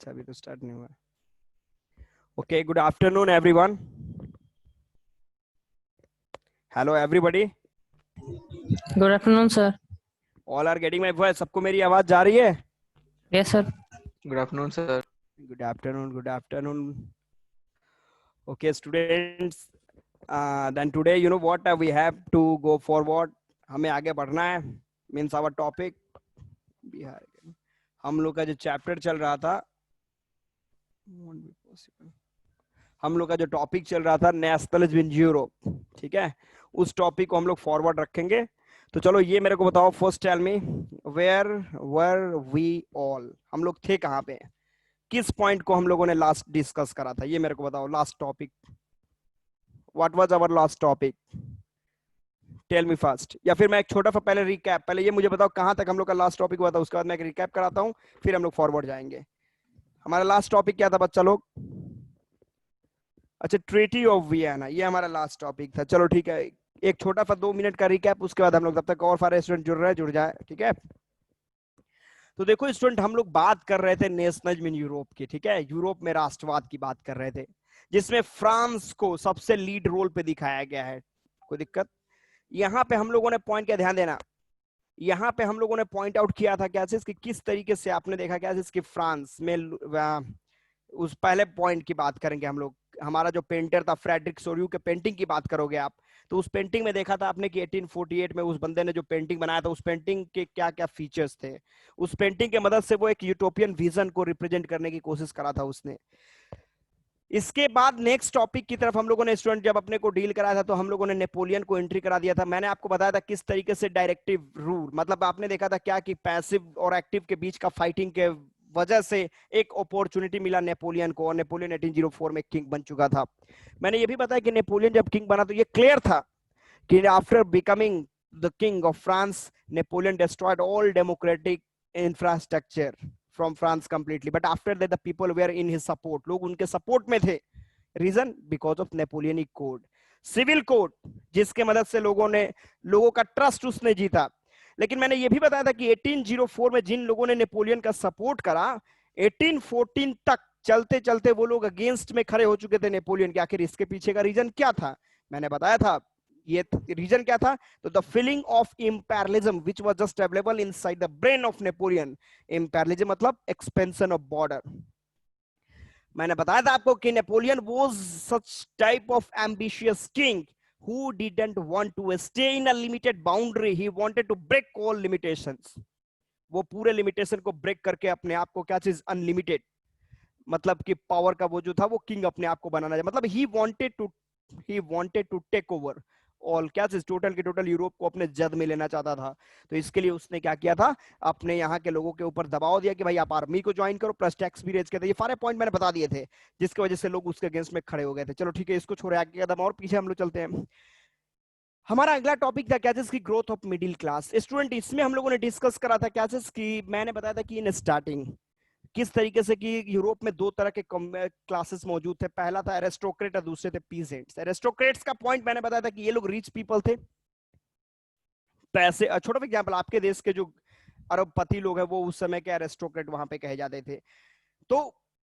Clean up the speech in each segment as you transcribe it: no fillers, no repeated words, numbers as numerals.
अच्छा अभी तो स्टार्ट नहीं हुआ। Okay, good afternoon everyone. Hello everybody. Good afternoon sir. All are getting my voice? सबको मेरी आवाज जा रही है? Yes sir. Good afternoon sir. Good afternoon, good afternoon. Okay students, then today you know what we have to go forward. हमें आगे बढ़ना है। Means our topic Bihar. हम लोग का जो चैप्टर चल रहा था, हम लोग का जो टॉपिक चल रहा था नेशनलिज्म इन यूरोप, ठीक है, उस टॉपिक को हम लोग फॉरवर्ड रखेंगे। तो चलो ये मेरे को बताओ, first tell me where were we all, हम लोग थे कहाँ पे, किस पॉइंट को हम लोगों ने लास्ट डिस्कस करा था, ये मेरे को बताओ। Last topic, what was our last topic? Tell me fast. या फिर मैं एक छोटा सा पहले रिकैप, पहले ये मुझे बताओ कहाँ तक हम लोग का लास्ट टॉपिक हुआ था, उसके बाद मैं एक रिकैप कराता हूँ, फिर हम लोग फॉरवर्ड जाएंगे। हमारा लास्ट टॉपिक क्या था बच्चा लोग? अच्छा, ट्रीटी ऑफ वियना, ये हमारा लास्ट टॉपिक था। चलो ठीक है, एक छोटा सा 2 मिनट का रिकैप, उसके बाद हम लोग, तब तक और सारे स्टूडेंट जुड़ रहे हैं, जुड़ जाए, ठीक है। तो देखो स्टूडेंट, हम लोग बात कर रहे थे नेशनलिज्म इन यूरोप की, ठीक है, यूरोप में राष्ट्रवाद की बात कर रहे थे, जिसमें फ्रांस को सबसे लीड रोल पे दिखाया गया है। कोई दिक्कत? यहाँ पे हम लोगों ने पॉइंट का ध्यान देना, यहाँ पे हम लोगों ने पॉइंट आउट किया था क्या चीज कि किस तरीके से आपने देखा क्या चीज कि फ्रांस में उस पहले पॉइंट की बात करेंगे हम लोग। हमारा जो पेंटर था फ्रेडरिक सोर्यू के पेंटिंग की बात करोगे आप, तो उस पेंटिंग में देखा था आपने कि 1848 में उस बंदे ने जो पेंटिंग बनाया था, उस पेंटिंग के क्या क्या फीचर्स थे। उस पेंटिंग के मदद से वो एक यूटोपियन विजन को रिप्रेजेंट करने की कोशिश करा था उसने। इसके बाद नेक्स्ट टॉपिक की तरफ हम लोगों ने स्टूडेंट जब अपने को डील कराया था, तो हम लोगों ने नेपोलियन को एंट्री करा दिया था। मैंने आपको बताया था किस तरीके से डायरेक्टिव रूल, मतलब आपने देखा था क्या कि पैसिव और एक्टिव के बीच का फाइटिंग के वजह से एक अपॉर्चुनिटी मिला नेपोलियन को, और नेपोलियन 1804 में किंग बन चुका था। मैंने ये भी बताया कि नेपोलियन जब किंग बना तो ये क्लियर था कि after becoming the king of France, Napoleon destroyed all democratic infrastructure from France completely, but after that the people were in his support, लोग उनके सपोर्ट में थे। Reason because of Napoleonic code, civil code, जिसके मदद से लोगों का trust उसने जीता। लेकिन मैंने ये भी बताया था कि 1804 में जिन लोगों ने नेपोलियन का सपोर्ट करा, 1814 तक चलते चलते वो लोग अगेंस्ट में खड़े हो चुके थे नेपोलियन के। आखिर इसके पीछे का रीजन क्या था? मैंने बताया था ये रीजन क्या था। तो the feeling of imperialism which was just available inside the brain of Napoleon. Imperialism मतलब एक्सपेंशन ऑफ बॉर्डर। मैंने बताया था आपको कि Napoleon was such type of ambitious king who didn't want to stay in a limited boundary, he wanted to break all limitations। वो पूरे limitation को break करके अपने आप को क्या चीज, अनलिमिटेड, मतलब कि पावर का वो जो था वो किंग अपने आप को बनाना है। मतलब he wanted to take over all, क्या चीज, टोटल के टोटल यूरोप को अपने जद में लेना चाहता था। तो इसके लिए उसने क्या किया था, अपने यहाँ के लोगों के ऊपर दबाव दिया कि भाई आप आर्मी को ज्वाइन करो, प्लस टैक्स भी रेज किया था। ये सारे पॉइंट मैंने बता दिए थे, जिसकी वजह से लोग उसके अगेंस्ट में खड़े हो गए थे। चलो ठीक है, इसको छोड़े आगे कदम और पीछे हम लोग चलते हैं। हमारा अगला टॉपिक था क्या चीज की, growth of middle class. Student, इसमें हम लोगों ने डिस्कस करा था क्या चीज की, मैंने बताया था कि इन स्टार्टिंग किस तरीके से कि यूरोप में दो तरह के क्लासेस मौजूद थे। पहला था एरिस्टोक्रेट और दूसरे थे पीजेंट्स। एरिस्टोक्रेट्स का पॉइंट मैंने बताया था कि ये लोग रिच पीपल थे, पैसे। छोटा एग्जांपल, आपके देश के जो अरबपति लोग हैं वो उस समय के एरिस्टोक्रेट वहां पे कहे जाते थे। तो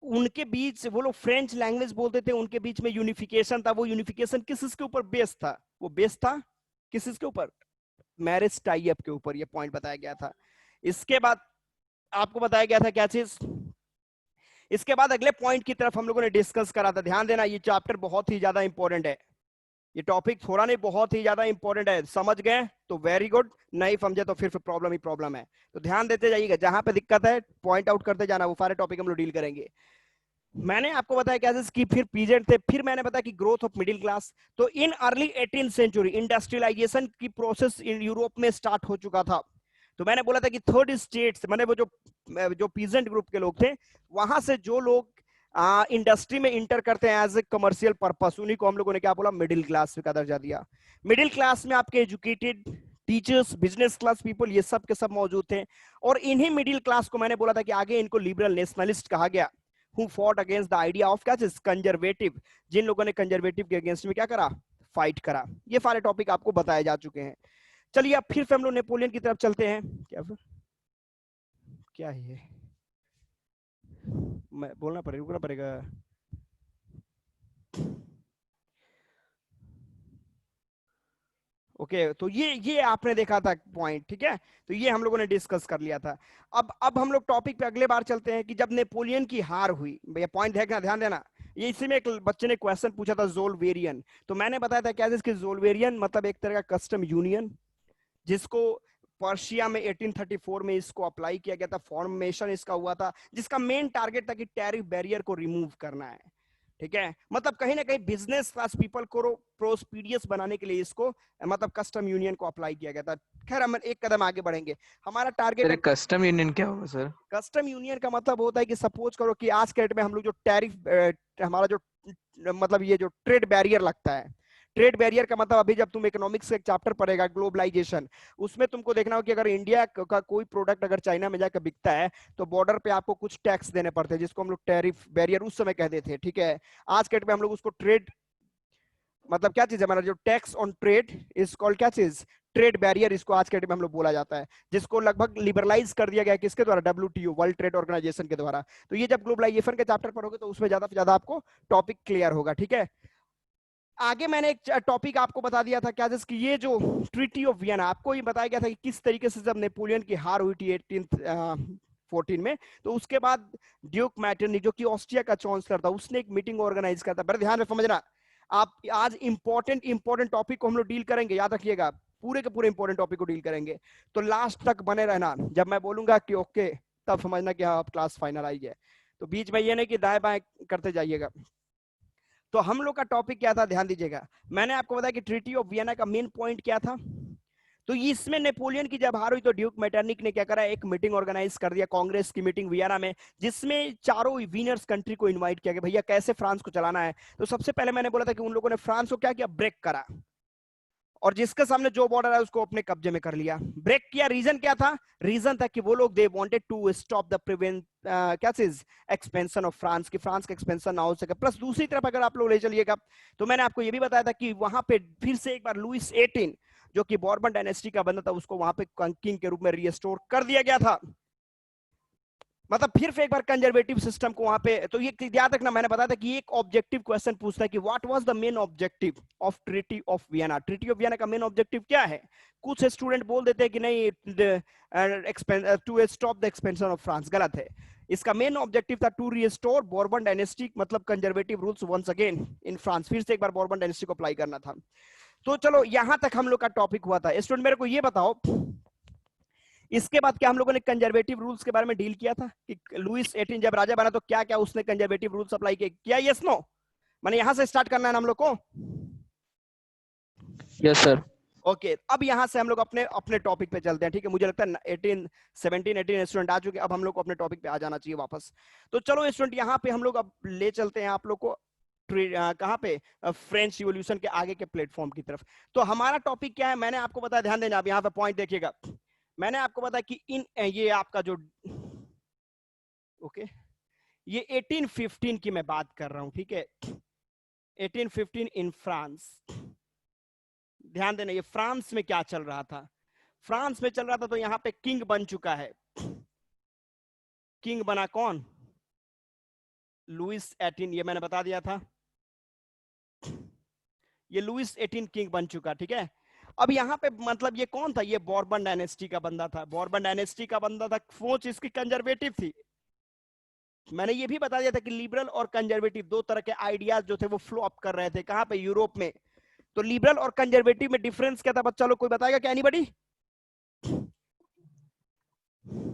उनके बीच वो लोग फ्रेंच लैंग्वेज बोलते थे, उनके बीच में यूनिफिकेशन था। वो यूनिफिकेशन किस के ऊपर बेस्ड था? वो बेस्ड था किस के ऊपर? मैरिज टाई अप के ऊपर। ये पॉइंट बताया गया था। इसके बाद आपको बताया गया था क्या चीज, इसके बाद अगले पॉइंट की तरफ हम लोगों ने डिस्कस करा था। ध्यान देना, ये चैप्टर बहुत ही ज्यादा इंपॉर्टेंट है, ये टॉपिक थोड़ा नहीं बहुत ही ज्यादा इंपॉर्टेंट है। समझ गए तो वेरी गुड, नहीं समझे तो फिर प्रॉब्लम ही प्रॉब्लम है। तो ध्यान देते जाइएगा, जहां पे दिक्कत है पॉइंट आउट करते जाना, वो सारे टॉपिक हम लोग डील करेंगे। मैंने आपको बताया क्या कि फिर पीजेंट थे, फिर मैंने बताया कि ग्रोथ ऑफ मिडिल क्लास। तो in early 18th century industrialisation की प्रोसेस इन यूरोप में स्टार्ट हो चुका था। तो मैंने बोला था कि थर्ड स्टेट्स, मैंने वो जो पीजेंट ग्रुप के लोग थे, वहां से जो लोग इंडस्ट्री में इंटर करते हैं एज ए कमर्शियल पर्पस, उन्हीं को हम लोगों ने क्या बोला, मिडिल क्लास का दर्जा दिया। मिडिल क्लास में आपके educated, teachers, business class people, ये सब के सब मौजूद थे। और इन्हीं मिडिल क्लास को मैंने बोला था कि आगे इनको लिबरल नेशनलिस्ट कहा गया, who fought against the idea of क्या चीज, कंजर्वेटिव, जिन लोगों ने कंजर्वेटिव के अगेंस्ट में क्या करा, फाइट करा। ये सारे टॉपिक आपको बताए जा चुके हैं। चलिए अब फिर से हम लोग नेपोलियन की तरफ चलते हैं। क्या है ये, मैं बोलना पड़ेगा, रुकना पड़ेगा। ओके तो ये आपने देखा था पॉइंट, ठीक है, तो ये हम लोगों ने डिस्कस कर लिया था। अब हम लोग टॉपिक पे अगले बार चलते हैं कि जब नेपोलियन की हार हुई, भैया पॉइंट देखना, ध्यान देना। ये इसी में एक बच्चे ने क्वेश्चन पूछा था जोल्वेरियन, तो मैंने बताया था क्या जिसकी जोल्वेरियन मतलब एक तरह का कस्टम यूनियन, जिसको पर्शिया में 1834 में इसको अप्लाई किया गया था, फॉर्मेशन इसका हुआ था, जिसका मेन टारगेट था कि टैरिफ बैरियर को रिमूव करना है, ठीक है। मतलब कहीं ना कहीं बिजनेस क्लास पीपल को प्रोस्पीडियस बनाने के लिए इसको मतलब कस्टम यूनियन को अप्लाई किया गया था। खैर हम एक कदम आगे बढ़ेंगे, हमारा टारगेट है। कस्टम यूनियन क्या होगा सर? कस्टम यूनियन का मतलब होता है कि सपोज करो कि आज के डेट में हम लोग जो टैरिफ हमारा जो मतलब ये जो ट्रेड बैरियर लगता है, ट्रेड बैरियर का मतलब अभी जब तुम इकोनॉमिक्स का एक चैप्टर पढ़ेगा ग्लोबलाइजेशन, उसमें तुमको देखना हो कि अगर इंडिया का कोई प्रोडक्ट अगर चाइना में जाकर बिकता है तो बॉर्डर पे आपको कुछ टैक्स देने पड़ते हैं, जिसको हम लोग टैरिफ बैरियर उस समय कहते थे, ठीक है। आज के डेट में हम लोग उसको ट्रेड मतलब क्या चीज है, हमारा जो tax on trade is called क्या चीज, ट्रेड बैरियर, इसको आज के डेट में हम लोग बोला जाता है, जिसको लगभग लिबरलाइज कर दिया गया किसके द्वारा, डब्ल्यूटीओ, वर्ल्ड ट्रेड ऑर्गेनाइजेशन के द्वारा। तो ये जब ग्लोबलाइजेशन के चैप्टर पढ़ोगे तो उसमें ज्यादा से ज्यादा आपको टॉपिक क्लियर होगा, ठीक है। आगे मैंने एक टॉपिक आपको बता दिया था क्या, जिसकी ये जो ट्रीटी ऑफ वियना, आपको ये बताया गया था कि किस तरीके से जब नेपोलियन की हार हुई थी 1814 में, तो उसके बाद ड्यूक मैटरनिक जो कि ऑस्ट्रिया का चांसलर था, उसने एक मीटिंग ऑर्गेनाइज करता। बड़े ध्यान में समझना, आप आज इंपॉर्टेंट टॉपिक को हम लोग डील करेंगे, याद रखिएगा, पूरे के पूरे इंपॉर्टेंट टॉपिक को डील करेंगे, तो लास्ट तक बने रहना। जब मैं बोलूंगा कि ओके तब समझना कि हाँ आप क्लास फाइनल आई है, तो बीच में ये नहीं कि दाएं बाएं करते जाइएगा। तो हम लोग का टॉपिक क्या था, ध्यान दीजिएगा, मैंने आपको बताया कि ट्रीटी ऑफ वियना का मेन पॉइंट क्या था। तो इसमें नेपोलियन की जब हार हुई तो ड्यूक मैटरनिक ने क्या करा, एक मीटिंग ऑर्गेनाइज कर दिया, कांग्रेस की मीटिंग वियना में, जिसमें चारों विनर्स कंट्री को इनवाइट किया गया, भैया कैसे फ्रांस को चलाना है। तो सबसे पहले मैंने बोला था कि उन लोगों ने फ्रांस को क्या किया, ब्रेक करा, और जिसके सामने जो बॉर्डर है उसको अपने कब्जे में कर लिया। ब्रेक किया, रीजन क्या था, रीजन था कि वो लोग they wanted to stop the prevent क्या चीज, एक्सपेंशन ऑफ फ्रांस, की फ्रांस का एक्सपेंशन ना हो सके। प्लस दूसरी तरफ अगर आप लोग ले चलिएगा तो मैंने आपको ये भी बताया था कि वहां पे फिर से एक बार लुइस 18 जो कि बॉर्बन डायनेस्टी का बंदा था, उसको वहां पे किंग के रूप में रीस्टोर कर दिया गया था। मतलब फिर से एक बार कंजर्वेटिव सिस्टम को वहां पे, तो ये याद रखना, मैंने बताया था कि एक ऑब्जेक्टिव क्वेश्चन पूछता है कि what was the main objective of treaty of Vienna. Treaty of Vienna का मेन ऑब्जेक्टिव क्या है, कुछ स्टूडेंट बोल देते हैं कि नहीं to stop the expansion of France, गलत है। इसका मेन ऑब्जेक्टिव था टू रिस्टोर बॉर्बन डायनेस्टी, मतलब conservative rules once again in France, फिर से एक बार बॉर्बन डायनेस्टी को अप्लाई करना था। तो चलो यहां तक हम लोग का टॉपिक हुआ था। स्टूडेंट मेरे को ये बताओ, इसके बाद क्या हम लोगों ने कंजर्वेटिव रूल्स के बारे में डील किया था कि लुइस 18 जब राजा बना तो क्या क्या उसने कंजर्वेटिव रूल्स अप्लाई किए, क्या यस नो, माने यहां से स्टार्ट करना है ना हम लोग को। Yes sir. ओके अब यहां से हम लोग अपने अपने टॉपिक पे चलते हैं, ठीक है। मुझे लगता है 18 स्टूडेंट आ चुके, अब हम लोग को अपने टॉपिक पे आ जाना चाहिए वापस। तो चलो स्टूडेंट यहाँ पे हम लोग अब ले चलते हैं आप लोग को कहां पे, फ्रेंच रिवॉल्यूशन के आगे के प्लेटफॉर्म की तरफ। तो हमारा टॉपिक क्या है, मैंने आपको बताया, ध्यान देना, आप यहाँ पे पॉइंट देखिएगा, मैंने आपको बताया कि इन ये आपका जो ओके ये 1815 की मैं बात कर रहा हूं, ठीक है, 1815 इन फ्रांस। ध्यान देना, ये फ्रांस में क्या चल रहा था, फ्रांस में चल रहा था, तो यहां पे किंग बन चुका है। किंग बना कौन, लुइस 18, ये मैंने बता दिया था, ये लुइस 18 किंग बन चुका, ठीक है। अब यहाँ पे मतलब ये कौन था, ये बॉर्बन डायनेस्टी का बंदा था, बॉर्बन डायनेस्टी का बंदा था, सोच इसकी कंजर्वेटिव थी। मैंने ये भी बता दिया था कि लिबरल और कंजर्वेटिव दो तरह के आइडियाज जो थे वो फ्लो अप कर रहे थे, कहां पे, यूरोप में। तो लिबरल और कंजर्वेटिव में डिफरेंस क्या था बच्चा लोग, कोई बताएगा क्या, एनीबॉडी।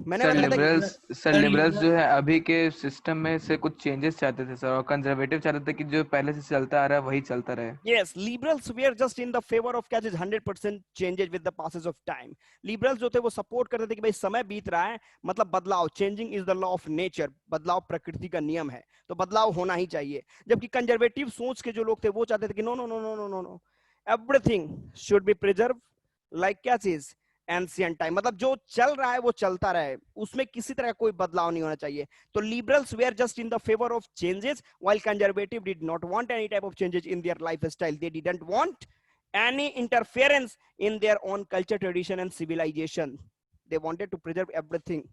मैंने बताया था सर लिबरल्स जो है अभी के सिस्टम में से कुछ चेंजेस चाहते थे सर, और कंजर्वेटिव चाहते थे कि जो पहले से चलता आ रहा है वही चलता रहे। Yes, liberals were just in the favor of क्या चीज 100% changes with the passage of time. Liberals जो थे वो सपोर्ट करते थे कि भाई समय बीत रहा है, मतलब बदलाव, changing is the law of nature, बदलाव प्रकृति का नियम है, तो बदलाव होना ही चाहिए। जबकि कंजर्वेटिव सोच के जो लोग थे वो चाहते थे कि no no no no no no no, everything should be preserve, like क्या चीज, एंशिएंट टाइम, मतलब जो चल रहा है वो चलता रहे, उसमें किसी तरह का कोई बदलाव नहीं होना चाहिए। तो liberals were just in the favour of changes, while conservative did not want any type of changes in their lifestyle. They didn't want any interference in their own culture, tradition and civilization. They wanted to preserve everything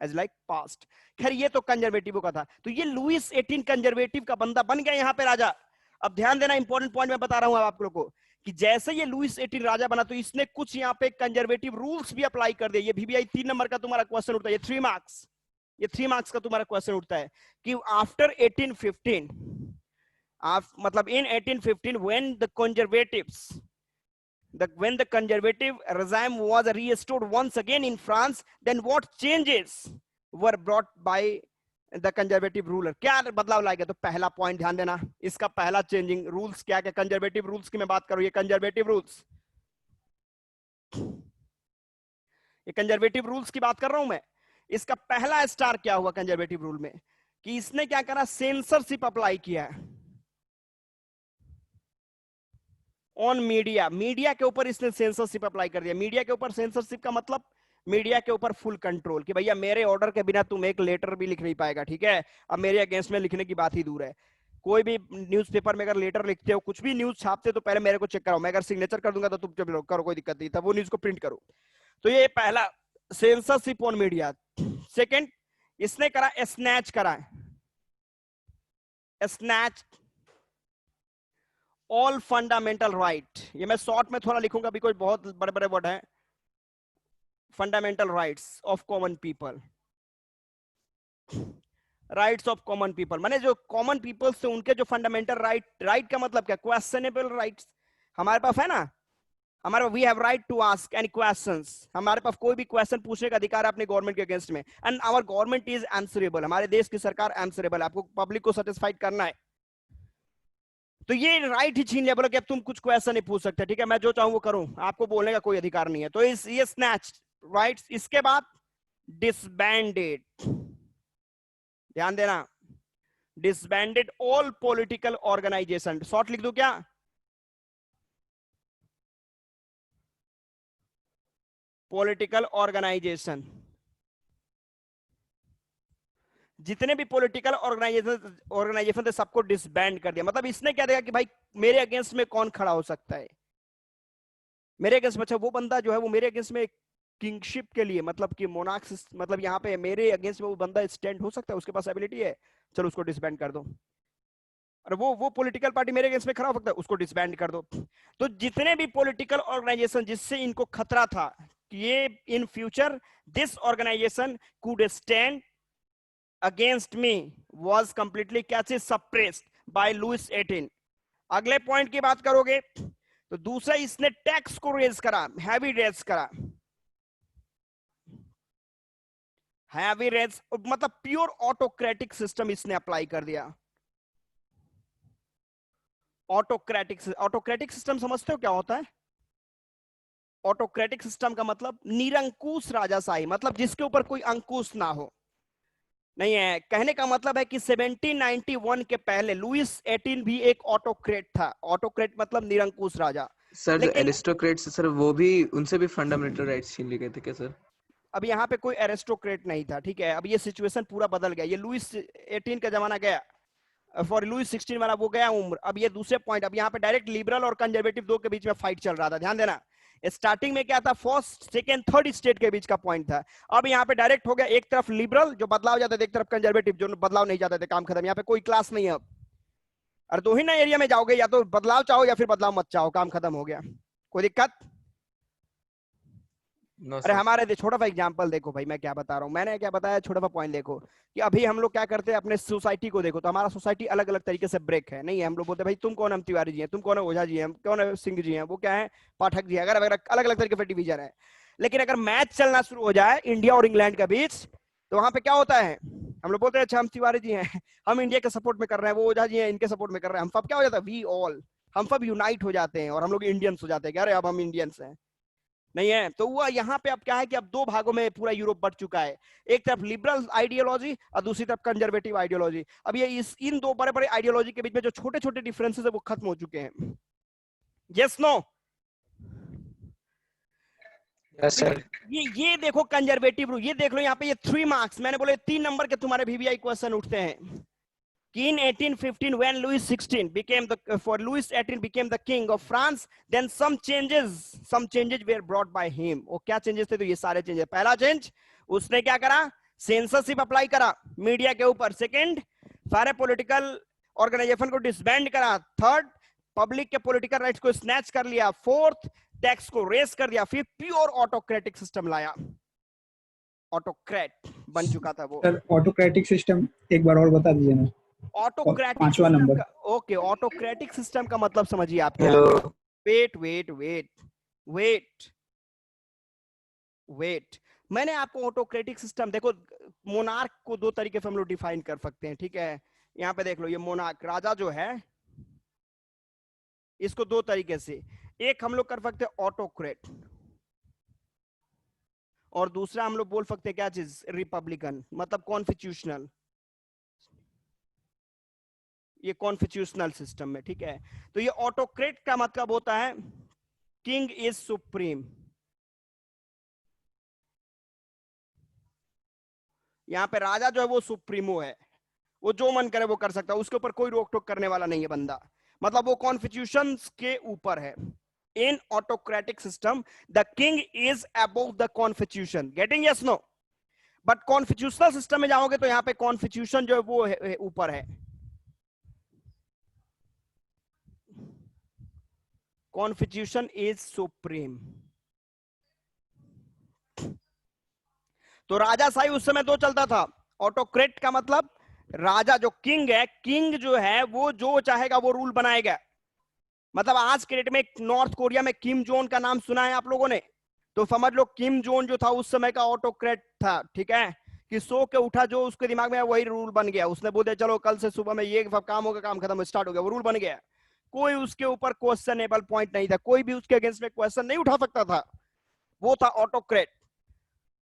as like past. खैर ये तो conservative का था। तो ये Louis 18 conservative का बंदा बन गया यहाँ पे राजा। अब ध्यान देना, इंपॉर्टेंट पॉइंट मैं बता रहा हूं आप लोगों को कि जैसे ये लुइस 18 राजा बना तो इसने कुछ यहाँ पे कंजर्वेटिव रूल्स भी अप्लाई कर दिए। ये VBI 3 नंबर का तुम्हारा क्वेश्चन उठता है, ये 3 मार्क्स, ये 3 मार्क्स का तुम्हारा क्वेश्चन उठता है कि आफ्टर 1815 मतलब इन 1815 when the conservative regime was restored once again in France, then what changes were brought by the conservative ruler? क्या बदलाव लाएगा? तो पहला पॉइंट ध्यान देना, इसका पहला चेंजिंग रूल्स क्या क्या, कंजर्वेटिव रूल्स की मैं बात करूं, ये कंजर्वेटिव रूल्स की बात कर रहा हूं मैं। इसका पहला स्टार क्या हुआ कंजर्वेटिव रूल में कि इसने क्या करा, सेंसरशिप अप्लाई किया है ऑन मीडिया के ऊपर इसने सेंसरशिप अप्लाई कर दिया। मीडिया के ऊपर सेंसरशिप का मतलब मीडिया के ऊपर फुल कंट्रोल कि भैया मेरे ऑर्डर के बिना तुम एक लेटर भी लिख नहीं पाएगा, ठीक है। अब मेरे अगेंस्ट में लिखने की बात ही दूर है, कोई भी न्यूज़पेपर में अगर लेटर लिखते हो, कुछ भी न्यूज छापते हो तो पहले मेरे को चेक कराओ, मैं अगर सिग्नेचर कर दूंगा तो तुम चलो करो, कोई दिक्कत नहीं, तब वो न्यूज को प्रिंट करो। तो ये पहला सेंसरशिप ऑन मीडिया। सेकेंड, इसने करा स्नैच ऑल फंडामेंटल राइट। ये मैं शॉर्ट में थोड़ा लिखूंगा बिकॉज बहुत बड़े बड़े वर्ड हैं। Fundamental rights of common people, rights of common people माने जो कॉमन पीपल से उनके जो फंडामेंटल राइट का मतलब क्या, क्वेश्चनेबल राइट्स हमारे पास है ना, हमारे we have right to ask any questions, हमारे पास कोई भी क्वेश्चन पूछने का अधिकार है अपने गवर्नमेंट के अगेंस्ट में। And our government is answerable, हमारे देश की सरकार आंसरेबल, आपको पब्लिक को सेटिस्फाइड करना है। तो ये राइट ही छीन लिया, बोला कि अब तुम कुछ क्वेश्चन नहीं पूछ सकते, ठीक है, मैं जो चाहूं वो करूं, आपको बोलने का कोई अधिकार नहीं है। तो ये स्नैच राइट्स। इसके बाद डिसबैंडेड, ध्यान देना, disbanded all political organisation. Short लिख दूं क्या, पॉलिटिकल ऑर्गेनाइजेशन, जितने भी पॉलिटिकल ऑर्गेनाइजेशन थे सबको डिसबैंड कर दिया। मतलब इसने क्या देखा कि भाई मेरे अगेंस्ट में कौन खड़ा हो सकता है, मेरे अगेंस्ट में, अच्छा वो बंदा जो है वो मेरे अगेंस्ट में किंगशिप के लिए, मतलब कि मोनार्क्स, मतलब यहाँ पे मेरे अगेंस्ट में वो बंदा स्टैंड हो सकता है, उसके पास एबिलिटी है, चलो उसको डिसबैंड कर दो। और वो पॉलिटिकल पार्टी मेरे अगेंस्ट में खड़ा हो सकता है, उसको डिसबैंड कर दो। तो जितने भी पॉलिटिकल ऑर्गेनाइजेशन जिससे इनको खतरा था कि ये in future this organisation could stand against me was completely क्या चीज, सप्रेस्ड बाय लुइस 18। अगले पॉइंट की बात करोगे तो दूसरा, इसने टैक्स को रेज करा, हैवी रेज करा, हैवी रेज मतलब प्योर ऑटोक्रेटिक सिस्टम इसने अप्लाई कर दिया। ऑटोक्रेटिक सिस्टम समझते हो क्या होता है? ऑटोक्रेटिक सिस्टम का मतलब निरंकुश राजाशाही, मतलब जिसके ऊपर कोई अंकुश ना हो, नहीं है। कहने का मतलब है कि 1791 के पहले लुइस 18 भी एक ऑटोक्रेट था। ऑटोक्रेट मतलब निरंकुश राजा। सर जो एरिस्टोक्रेट्स सर वो भी, उनसे भी फंडामेंटल राइट्स छीन लिए गए थे क्या सर? अब यहाँ पे कोई एरिस्टोक्रेट नहीं था, ठीक है। अब ये सिचुएशन पूरा बदल गया, ये लुइस 18 का जमाना गया, फॉर लुइस 16 वाला वो गया उम्र। अब ये दूसरे पॉइंट, अब यहाँ पे डायरेक्ट लिबरल और कंजर्वेटिव दो के बीच में फाइट चल रहा था। ध्यान देना, स्टार्टिंग में क्या था, फर्स्ट सेकेंड थर्ड स्टेट के बीच का पॉइंट था। अब यहाँ पे डायरेक्ट हो गया, एक तरफ लिबरल जो बदलाव जाते थे, एक तरफ कंजर्वेटिव जो बदलाव नहीं जाते थे, काम खत्म। यहाँ पे कोई क्लास नहीं है अब, और दो ही ना एरिया में जाओगे, या तो बदलाव चाहो या फिर बदलाव मत चाहो, काम खत्म हो गया। कोई दिक्कत? अरे हमारे छोटा सा एग्जांपल देखो भाई, मैं क्या बता रहा हूँ, मैंने क्या बताया, छोटा सा पॉइंट देखो कि अभी हम लोग क्या करते हैं अपने सोसाइटी को देखो, तो हमारा सोसाइटी अलग अलग तरीके से ब्रेक है, नहीं है। हम लोग बोलते हैं भाई तुम कौन, हम तिवारी जी हैं, तुम कौन है, ओझा जी हैं, कौन है, सिंह जी हैं, वो क्या है, पाठक जी है, अगर अलग अलग तरीके से डिवीजन है। लेकिन अगर मैच चलना शुरू हो जाए इंडिया और इंग्लैंड के बीच, तो वहां पे क्या होता है, हम लोग बोलते हैं अच्छा हम तिवारी जी हैं, हम इंडिया के सपोर्ट में कर रहे हैं, वो ओझा जी हैं इनके सपोर्ट में कर रहे हैं, हम सब क्या हो जाता है, वी ऑल, हम सब यूनाइट हो जाते हैं और हम लोग इंडियंस हो जाते हैं, अरे अब हम इंडियंस हैं, नहीं है। तो वो यहाँ पे अब क्या है कि अब दो भागों में पूरा यूरोप बट चुका है, एक तरफ लिबरल आइडियोलॉजी और दूसरी तरफ कंजर्वेटिव आइडियोलॉजी। अब ये इन दो बड़े बड़े आइडियोलॉजी के बीच में जो छोटे छोटे डिफरेंसेस है वो खत्म हो चुके हैं। Yes no? Yes sir. ये देखो कंजर्वेटिव रूल, ये देख लो यहाँ पे, ये 3 मार्क्स, मैंने बोले 3 नंबर के तुम्हारे VBI क्वेश्चन उठते हैं कि in 1815 when Louis 16 became Louis 18 became the king of France, then some changes were brought by him। वो क्या चेंजेस थे, तो ये सारे चेंजेस। पहला चेंज उसने क्या करा, सेंसरशिप अप्लाई करा मीडिया के ऊपर, सेकंड सारे पॉलिटिकल ऑर्गेनाइजेशन को डिसबैंड करा, थर्ड पब्लिक के पॉलिटिकल राइट्स को स्नैच कर लिया, फोर्थ टैक्स को रेस कर दिया, फिर प्योर ऑटोक्रेटिक सिस्टम लाया। ऑटोक्रेट बन चुका था वो। सर ऑटोक्रेटिक सिस्टम एक बार और बता दीजिए ना। ऑटोक्रेटिक पांचवा नंबर। ओके, ऑटोक्रेटिक सिस्टम का मतलब समझिए आप क्या। Wait wait wait wait wait, मैंने आपको ऑटोक्रेटिक सिस्टम, देखो मोनार्क को दो तरीके से हम लोग डिफाइन कर सकते हैं, ठीक है। यहाँ पे देख लो, ये मोनार्क राजा जो है, इसको दो तरीके से, एक हम लोग कर सकते हैं ऑटोक्रेट, और दूसरा हम लोग बोल सकते हैं क्या चीज, रिपब्लिकन, मतलब कॉन्स्टिट्यूशनल। ये कॉन्स्टिट्यूशनल सिस्टम में, ठीक है। तो ये ऑटोक्रेट का मतलब होता है किंग इज सुप्रीम। यहाँ पे राजा जो है वो सुप्रीमो है, वो जो मन करे वो कर सकता है, उसके ऊपर कोई रोक टोक करने वाला नहीं है बंदा, मतलब वो कॉन्स्टिट्यूशन के ऊपर है। In autocratic system the king is above the constitution, getting yes no. But constitutional system में जाओगे तो यहाँ पे कॉन्स्टिट्यूशन जो है वो ऊपर है, कॉन्स्टिट्यूशन इज सुप्रीम। तो राजाशाही उस समय दो चलता था। ऑटोक्रेट का मतलब राजा जो किंग है, किंग जो है वो जो चाहेगा वो रूल बनाएगा। मतलब आज के डेट में नॉर्थ कोरिया में किम जोन का नाम सुना है आप लोगों ने, तो समझ लो किम जोन जो था उस समय का ऑटोक्रेट था, ठीक है। कि सो के उठा, जो उसके दिमाग में वही रूल बन गया, उसने बोल दिया चलो कल से सुबह में ये सब काम होगा, काम खत्म, स्टार्ट हो गया, वो रूल बन गया। कोई उसके ऊपर क्वेश्चनेबल पॉइंट नहीं था, कोई भी उसके अगेंस्ट में क्वेश्चन नहीं उठा सकता था, वो था ऑटोक्रेट।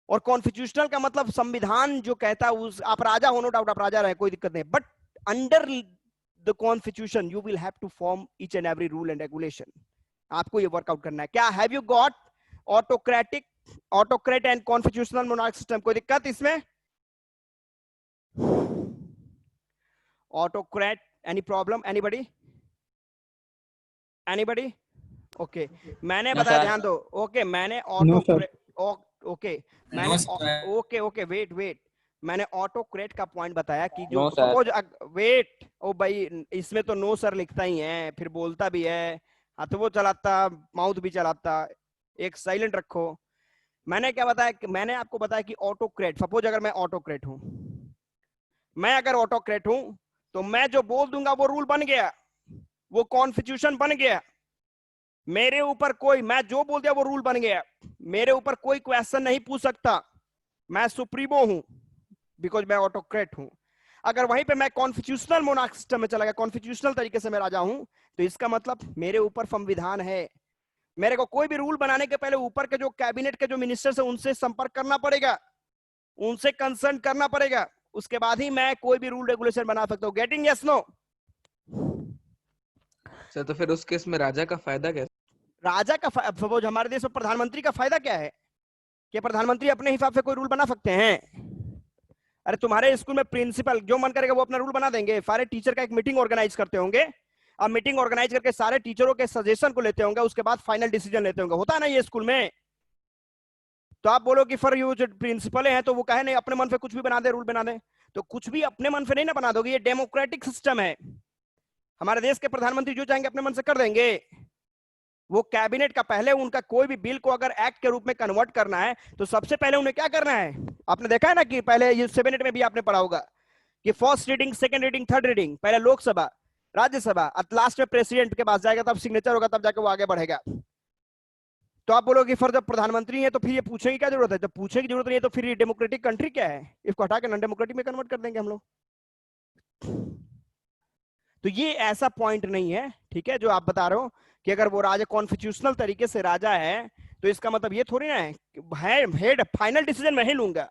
और कॉन्स्टिट्यूशनल का मतलब संविधान जो कहता है, उस आप राजा हो, नो डाउट आप राजा रहे, कोई दिक्कत नहीं, but under the constitution you will have to form each and every rule and regulation. आपको ये वर्कआउट करना है। क्या have you got autocratic, autocrat and constitutional monarch system? कोई दिक्कत इसमें? Autocrat, any problem, anybody anybody? Okay, मैंने बताया, ध्यान दो। ओके, मैंने ऑटोक्रेट, ओके मैंने ओके ओके वेट वेट, मैंने ऑटोक्रेट का पॉइंट बताया कि जो सपोज, वेट, ओ भाई इसमें तो नो सर लिखता ही है, फिर बोलता भी है, हाथ वो चलाता, माउथ भी चलाता, एक साइलेंट रखो। मैंने क्या बताया, मैंने आपको बताया कि ऑटोक्रेट, सपोज अगर मैं ऑटोक्रेट हूं, मैं अगर ऑटोक्रेट हूं तो मैं जो बोल दूंगा वो रूल बन गया, वो कॉन्स्टिट्यूशन बन गया। मेरे ऊपर कोई, मैं जो बोल दिया वो रूल बन गया, मेरे ऊपर कोई क्वेश्चन नहीं पूछ सकता, मैं सुप्रीमो हूं बिकॉज मैं ऑटोक्रेट हूं। अगर वहीं पे मैं कॉन्स्टिट्यूशनल मोनार्क सिस्टम में चला गया, कॉन्स्टिट्यूशनल तरीके से मैं राजा हूं, तो इसका मतलब मेरे ऊपर संविधान है। मेरे को कोई भी रूल बनाने के पहले ऊपर के जो कैबिनेट के जो मिनिस्टर्स है उनसे संपर्क करना पड़ेगा, उनसे कंसल्ट करना पड़ेगा, उसके बाद ही मैं कोई भी रूल रेगुलेशन बना सकता हूं। Getting yes no? सर तो फिर उस केस में राजा का फायदा क्या? राजा का सपोज हमारे देश में प्रधानमंत्री का फायदा क्या है कि प्रधानमंत्री अपने हिसाब से कोई रूल बना सकते हैं? अरे तुम्हारे स्कूल में प्रिंसिपल जो मन करेगा वो अपना रूल बना देंगे, सारे टीचर का एक मीटिंग ऑर्गेनाइज करते होंगे, अब मीटिंग ऑर्गेनाइज करके सारे टीचरों के सजेशन को लेते होंगे, उसके बाद फाइनल डिसीजन लेते होंगे, होता है ना ये स्कूल में। तो आप बोलो कि फॉर यू जो प्रिंसिपल हैं तो वो कहे नहीं अपने मन से कुछ भी बना दे, रूल बना दे, तो कुछ भी अपने मन से नहीं ना बना दोगे, ये डेमोक्रेटिक सिस्टम है। हमारे देश के प्रधानमंत्री जो चाहेंगे अपने मन से कर देंगे। वो कैबिनेट का पहले उनका कोई भी बिल को अगर एक्ट के रूप में कन्वर्ट करना है तो सबसे पहले उन्हें क्या करना है? आपने देखा है ना कि पहले ये 7 में भी आपने पढ़ा होगा कि first reading, second reading, third reading, पहले लोकसभा, राज्यसभा, लास्ट में प्रेसिडेंट के पास जाएगा, तब सिग्नेचर होगा, तब जाके वो आगे बढ़ेगा। तो आप बोलोगे फिर जब प्रधानमंत्री है तो फिर ये पूछने की क्या जरूरत है? जब पूछने की जरूरत नहीं है तो फिर ये डेमोक्रेटिक कंट्री क्या है? इसको हटा के नॉन डेमोक्रेटिक में कन्वर्ट कर देंगे हम लोग। तो ये ऐसा पॉइंट नहीं है, ठीक है, जो आप बता रहे हो कि अगर वो राजा कॉन्स्टिट्यूशनल तरीके से राजा है तो इसका मतलब ये थोड़ी ना है हेड फाइनल डिसीजन मैं ही लूंगा,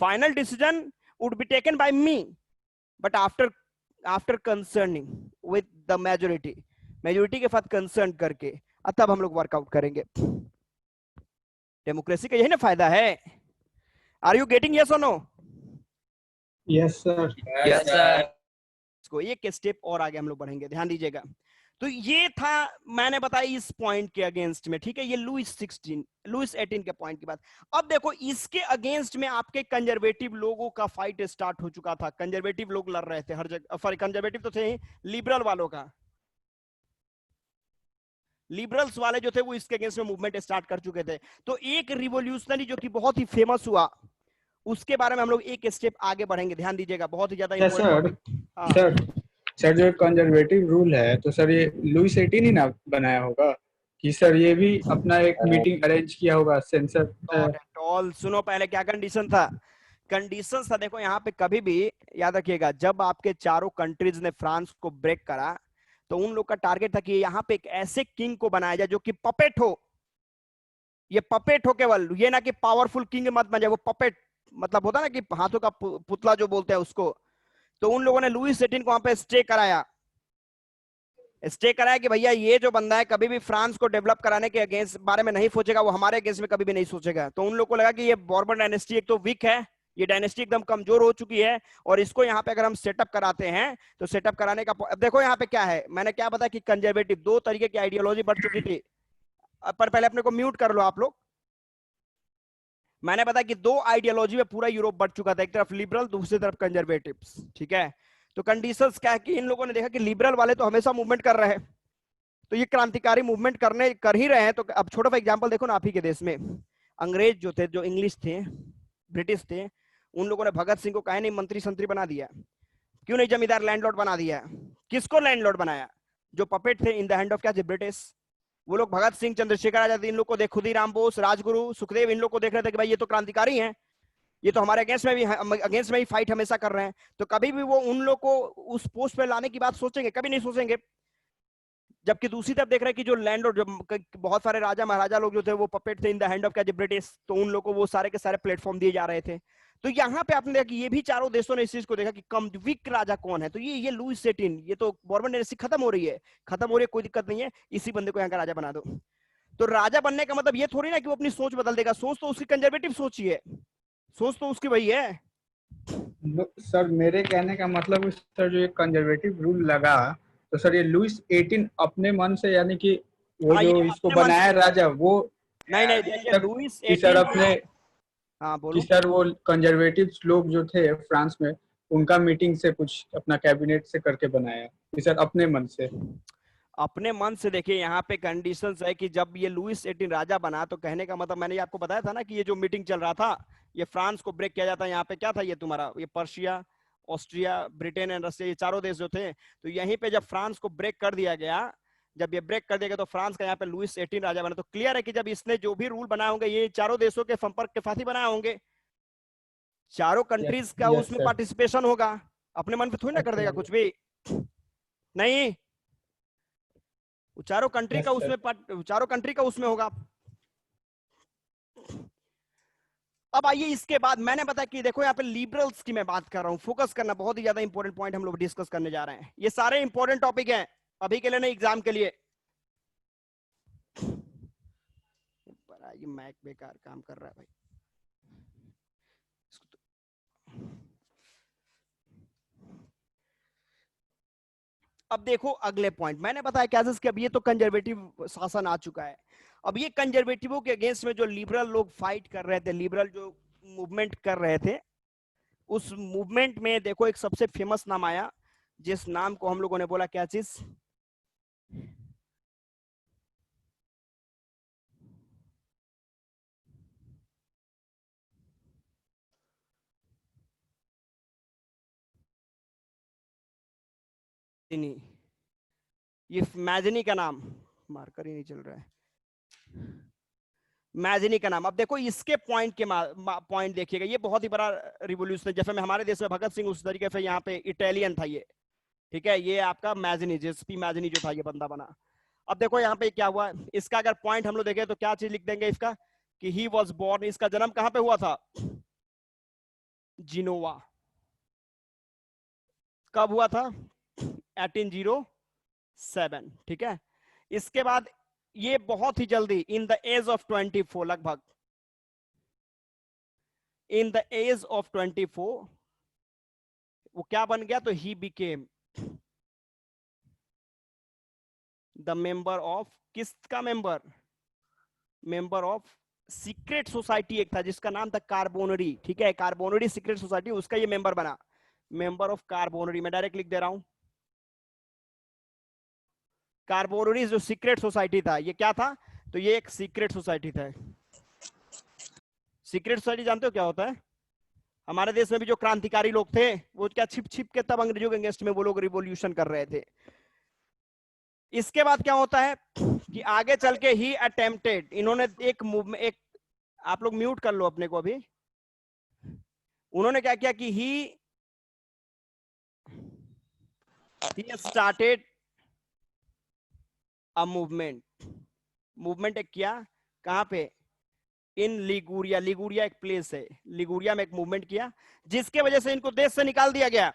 final decision would be taken by me, but after concerning with the majority के साथ कंसर्न करके, तब हम लोग वर्कआउट करेंगे। डेमोक्रेसी का यही ना फायदा है। आर यू गेटिंग यस और no? Yes sir. Yes sir. इसको एक स्टेप और आगे हम लोग बढ़ेंगे, ध्यान दीजिएगा। तो ये था, मैंने बताया इस पॉइंट के अगेंस्ट में, ठीक है, ये लुइस 18 के पॉइंट की बात। अब देखो इसके अगेंस्ट में आपके कंजर्वेटिव लोगों का फाइट स्टार्ट हो चुका था, कंजर्वेटिव लोग लड़ रहे थे हर जगह, सॉरी कंजर्वेटिव तो थे ही, लिबरल वालों का, लिबरल्स वाले जो थे वो इसके अगेंस्ट में मूवमेंट स्टार्ट कर चुके थे। तो एक रिवोल्यूशनरी जो कि बहुत ही फेमस हुआ, उसके बारे में हम लोग एक स्टेप आगे बढ़ेंगे, ध्यान दीजिएगा, बहुत ही ज्यादा इंपॉर्टेंट सर टॉपिक। हाँ सर सर जो कंजर्वेटिव रूल है तो सर ये लुइस 18 ही ना बनाया होगा कि सर ये भी अपना एक मीटिंग अरेंज किया होगा सेंसर। नॉट एट ऑल, सुनो पहले क्या कंडीशन था। कंडीशन था, देखो यहाँ पे कभी भी याद रखिएगा, जब आपके चारों कंट्रीज ने फ्रांस को ब्रेक करा तो उन लोग का टारगेट था कि यहाँ पे एक ऐसे किंग को बनाया जाए जो कि पपेट हो, ये पपेट हो केवल, ये ना कि पावरफुल किंग मत बन जाए, वो पपेट मतलब होता ना कि हाथों का पुतला जो बोलते हैं उसको। तो उन लोगों ने लुइस 18 को वहां पे स्टे कराया कि भैया ये जो बंदा है कभी भी फ्रांस को डेवलप कराने के अगेंस्ट बारे में नहीं सोचेगा, वो हमारे अगेंस्ट में कभी भी नहीं सोचेगा। तो उन लोगों को लगा कि ये बॉर्बन डायनेस्टी एक तो वीक है, ये डायनेस्टी एकदम कमजोर हो चुकी है, और इसको यहाँ पे अगर हम सेटअप कराते हैं तो सेटअप कराने का, अब देखो यहाँ पे क्या है, मैंने क्या बताया कि कंजर्वेटिव दो तरीके की आइडियोलॉजी बढ़ चुकी थी। पर पहले अपने को म्यूट कर लो आप लोग। मैंने बताया कि दो आइडियोलॉजी में पूरा यूरोप बढ़ चुका था, एक तरफ लिबरल, दूसरी तरफ कंजर्वेटिव्स, ठीक है। तो कंडीशंस क्या है कि इन लोगों ने देखा कि लिबरल वाले तो हमेशा मूवमेंट कर रहे हैं, तो ये क्रांतिकारी मूवमेंट कर ही रहे हैं, तो अब छोटा सा एग्जांपल देखो ना, आप ही के देश में अंग्रेज जो थे, जो इंग्लिश थे, ब्रिटिश थे, उन लोगों ने भगत सिंह को कहे नहीं मंत्री संतरी बना दिया, क्यों नहीं जमींदार लैंडलॉर्ड बना दिया। किसको लैंडलॉर्ड बनाया? जो पपेट थे इन द हैंड ऑफ क्या, ब्रिटिश। वो लोग भगत सिंह, चंद्रशेखर आजाद, इन लोग को देख, खुदीराम बोस, राजगुरु, सुखदेव, इन लोग को देख रहे थे कि भाई ये तो क्रांतिकारी हैं, ये तो हमारे अगेंस्ट में भी फाइट हमेशा कर रहे हैं। तो कभी भी वो उन लोग को उस पोस्ट पे लाने की बात सोचेंगे? कभी नहीं सोचेंगे। जबकि दूसरी तरफ देख रहे हैं कि जो लैंडलॉर्ड, जो बहुत सारे राजा महाराजा लोग जो थे वो पपेट थे इन द हैंड ऑफ क्या, ब्रिटिश, तो उन लोग को वो सारे के सारे प्लेटफॉर्म दिए जा रहे थे। तो यहाँ पे आपने देखा कि ये भी चारों देशों ने इस चीज को देखा कि कम वीक राजा कौन है, तो ये लुइस 18, ये तो बॉर्बन डायनेस्टी खत्म हो रही है, कोई दिक्कत नहीं है, इसी बंदे को यहाँ का राजा बना दो। तो राजा बनने का मतलब ये थोड़ी ना कि वो अपनी सोच बदल देगा, सोच तो उसकी कंजर्वेटिव सोच ही है, सोच तो उसकी वही है। सर मेरे कहने का मतलब है, सर जो ये कंजर्वेटिव रूल लगा तो सर ये लुइस 18 अपने मन से, यानी कि वो हाँ, जो ये इसको अपने मन बनाया से, राजा वो, नहीं नहीं, देखिए लुइस कि सर 18 अपने, हाँ कि बोलो। सर वो कंजर्वेटिव लोग जो थे फ्रांस में, उनका मीटिंग से कुछ अपना कैबिनेट से करके बनाया कि सर अपने मन से। अपने मन से, देखिए यहाँ पे कंडीशंस है कि जब ये लुइस 18 राजा बना, तो कहने का मतलब मैंने आपको बताया था ना कि ये जो मीटिंग चल रहा था, ये फ्रांस को ब्रेक किया जाता है। यहाँ पे क्या था, ये तुम्हारा ये Persia, Austria, Britain and Russia, ये चारों देश जो थे, तो यहीं पे जब फ्रांस को ब्रेक कर दिया गया, जब ये ब्रेक कर दिया गया तो फ्रांस का यहाँ पे लुइस 18 राजा बना। तो क्लियर है कि जब इसने जो भी रूल बनाए होंगे ये चारों देशों के संपर्क के साथ ही बनाए होंगे, चारों यस कंट्रीज का यस उसमें सर। पार्टिसिपेशन होगा, अपने मन पे थोड़ी ना कर अच्छा देगा कुछ भी, नहीं, यस सर। चारों कंट्री का उसमें होगा। अब आइए इसके बाद, मैंने बताया कि देखो यहाँ पे लिबरल्स की मैं बात कर रहा हूं, फोकस करना, बहुत ही ज्यादा इंपॉर्टेंट पॉइंट हम लोग डिस्कस करने जा रहे हैं, ये सारे इंपॉर्टेंट टॉपिक हैं अभी के लिए नहीं, एग्जाम के लिए। ये मैक बेकार काम कर रहा है भाई, अब देखो अगले पॉइंट, मैंने बताया क्या कि अब ये तो कंजर्वेटिव शासन आ चुका है, अब ये कंजर्वेटिवों के अगेंस्ट में जो लिबरल लोग फाइट कर रहे थे, लिबरल जो मूवमेंट कर रहे थे, उस मूवमेंट में देखो एक सबसे फेमस नाम आया, जिस नाम को हम लोगों ने बोला क्या चीज, ये मैजनी का नाम, मार्कर ही नहीं चल रहा है, मैजनी का नाम। अब देखो इसके पॉइंट के पॉइंट देखिएगा, ये बहुत ही बड़ा रिवोल्यूशन, जैसे में हमारे देश में भगत सिंह, उस तरीके से यहाँ पे इटालियन था ये, ठीक है, ये आपका मैजनी, जेएसपी मैजनी जो था ये बंदा बना। अब देखो यहाँ पे क्या हुआ, इसका अगर पॉइंट हम लोग देखें तो क्या चीज लिख देंगे इसका, कि ही वॉज बोर्न, इसका जन्म कहां पे हुआ था, जिनोवा। कब हुआ था, 1807, ठीक है। इसके बाद ये बहुत ही जल्दी, इन द एज ऑफ 24, लगभग इन द एज ऑफ 24 वो क्या बन गया, तो he became the member of, किसका member? Member of secret society एक था जिसका नाम था कार्बोनरी, ठीक है, कार्बोनरी सीक्रेट सोसाइटी, उसका ये मेंबर बना, मेंबर ऑफ कार्बोनरी। मैं डायरेक्ट लिख दे रहा हूं, कार्बोनरी जो सीक्रेट सोसाइटी था, ये क्या था? तो ये एक सीक्रेट सोसाइटी था। सीक्रेट सोसाइटी जानते हो क्या होता है? हमारे देश में भी जो क्रांतिकारी लोग थे वो क्या छिप छिप के तब अंग्रेजों के अगेंस्ट में वो लोग रिवॉल्यूशन कर रहे थे। इसके बाद क्या होता है कि आगे चल के ही अटेम्प्टेड, इन्होंने एक मूवमेंट, एक, आप लोग म्यूट कर लो अपने को अभी। उन्होंने क्या किया कि he started a movement, movement एक किया, कहां पे? इन लिगुरिया, लिगुरिया एक प्लेस है, लिगुरिया में एक मूवमेंट किया, जिसके वजह से इनको देश से निकाल दिया गया,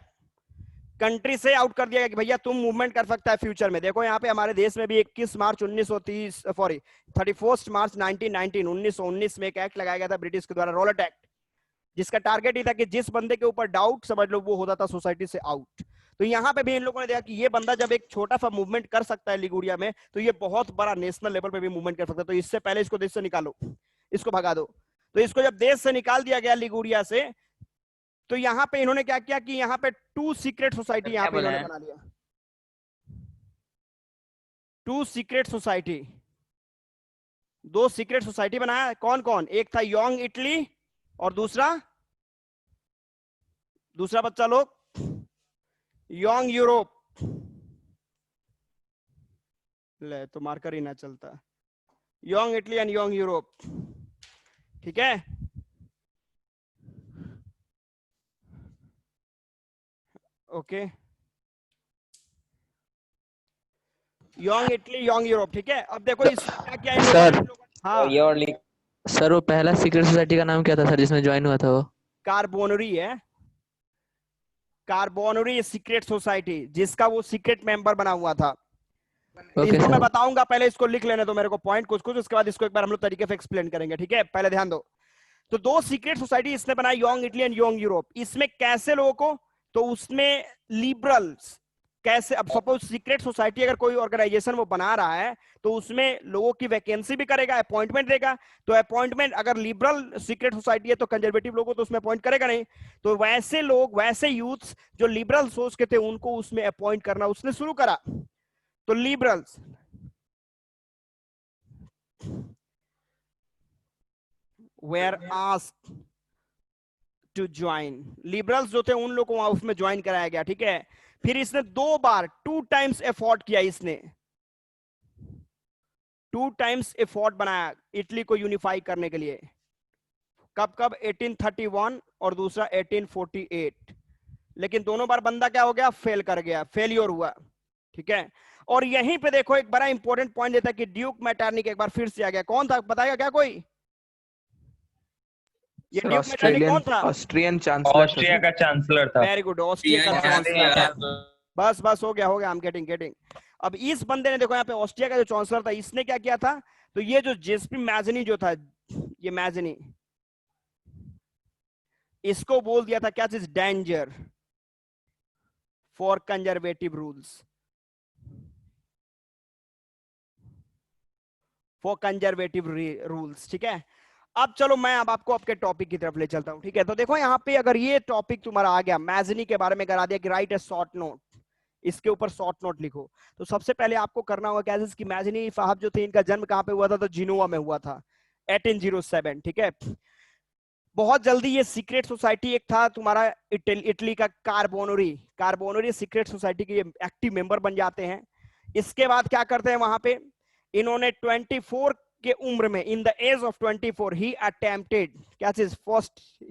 कंट्री से आउट कर दिया गया कि भैया तुम मूवमेंट कर सकता है फ्यूचर में। देखो यहाँ पे हमारे देश में भी 21 मार्च 1930 सॉरी 31 मार्च 1919 में एक एक्ट लगाया गया था ब्रिटिश के द्वारा, रॉलेट एक्ट, जिसका टारगेट ये था कि जिस बंदे के ऊपर डाउट समझ लो वो होता था सोसाइटी से आउट। तो यहाँ पे भी इन लोगों ने देखा कि ये बंदा जब एक छोटा सा मूवमेंट कर सकता है लिगुरिया में, तो ये बहुत बड़ा नेशनल लेवल पे भी मूवमेंट कर सकता है। तो इससे पहले इसको देश से निकालो, इसको भगा दो। तो इसको जब देश से निकाल दिया गया लिगुरिया से, तो यहाँ पे इन्होंने क्या किया कि यहाँ पे 2 सीक्रेट सोसाइटी यहाँ पे इन्होंने बना लिया, 2 सीक्रेट सोसाइटी, 2 सीक्रेट सोसाइटी बनाया। कौन कौन? एक था यंग इटली और दूसरा बच्चा लोग यंग यूरोप। ले तो मार्कर ही ना चलता, young Italy and young Europe, ठीक है। Okay, young Italy young Europe, ठीक है। अब देखो इसमें क्या क्या इन सर, लोगों ने, हाँ सर वो पहला सीक्रेट सोसाइटी का नाम क्या था सर जिसमें ज्वाइन हुआ था वो? कार्बोनरी है, कार्बोनरी सीक्रेट सोसाइटी, जिसका वो सीक्रेट मेंबर बना हुआ था। ओके इसको मैं सर। बताऊंगा, पहले इसको लिख लेने दो मेरे को पॉइंट कुछ कुछ, उसके बाद इसको एक बार हम लोग तरीके से एक्सप्लेन करेंगे, ठीक है। पहले ध्यान दो, तो 2 सीक्रेट सोसाइटी इसने बनाई, young Italy and young Europe. इसमें कैसे लोगों को? तो उसमें लिबरल्स, कैसे? अब सपोज सीक्रेट सोसाइटी अगर कोई ऑर्गेनाइजेशन वो बना रहा है तो उसमें लोगों की वैकेंसी भी करेगा, अपॉइंटमेंट देगा। तो अपॉइंटमेंट अगर लिबरल सीक्रेट सोसाइटी है तो कंजर्वेटिव लोगों तो उसमें अपॉइंट करेगा नहीं। तो वैसे लोग, वैसे यूथ्स जो लिबरल सोच के थे उनको उसमें अपॉइंट करना उसने शुरू करा। तो liberals were asked to join, liberals जो थे उन लोगों को उसमें ज्वाइन कराया गया, ठीक है। फिर इसने 2 बार 2 टाइम्स एफर्ट किया, इसने 2 टाइम्स एफर्ट बनाया इटली को यूनिफाई करने के लिए। कब कब? 1831 और दूसरा 1848। लेकिन दोनों बार बंदा क्या हो गया? फेल कर गया, फेलियर हुआ, ठीक है। और यहीं पे देखो एक बड़ा इंपॉर्टेंट पॉइंट देता है कि ड्यूक मैटर्निक एक बार फिर से आ गया। कौन था बताएगा क्या कोई? ये ड्यूक मैटर्निक कौन था? ऑस्ट्रियन चांसलर, ऑस्ट्रिया का चांसलर था। वेरी गुड, ऑस्ट्रिया का चांसलर था। बस हो गया, आई एम गेटिंग। अब इस बंदे ने देखो यहाँ पे ऑस्ट्रिया का जो चांसलर था, इसने क्या किया था? तो ये जो जेस्पी मैजनी जो था, ये मैजनी, इसको बोल दिया था क्या चीज? Danger for conservative rules, for conservative rules, ठीक है। अब चलो मैं अब आपको आपके टॉपिक की तरफ ले चलता हूं, ठीक है। तो देखो यहाँ पे अगर ये टॉपिक तुम्हारा आ गया, मैजनी के बारे में करा दिया कि राइट ए शॉर्ट नोट, इसके ऊपर शॉर्ट नोट लिखो, तो सबसे पहले आपको करना होगा क्या कि मैजनी साहब जो थे इनका जन्म कहां पे हुआ था? तो जिनोवा में हुआ था 1807, ठीक है। बहुत जल्दी ये सीक्रेट सोसाइटी एक था तुम्हारा इटली का कार्बोनरी सीक्रेट सोसाइटी के एक्टिव मेंबर बन जाते हैं। इसके बाद क्या करते हैं वहां पे? इन्होंने 24 के उम्र में, इन द एज ऑफ 24 ही अटेम्प्टेड क्या चीज?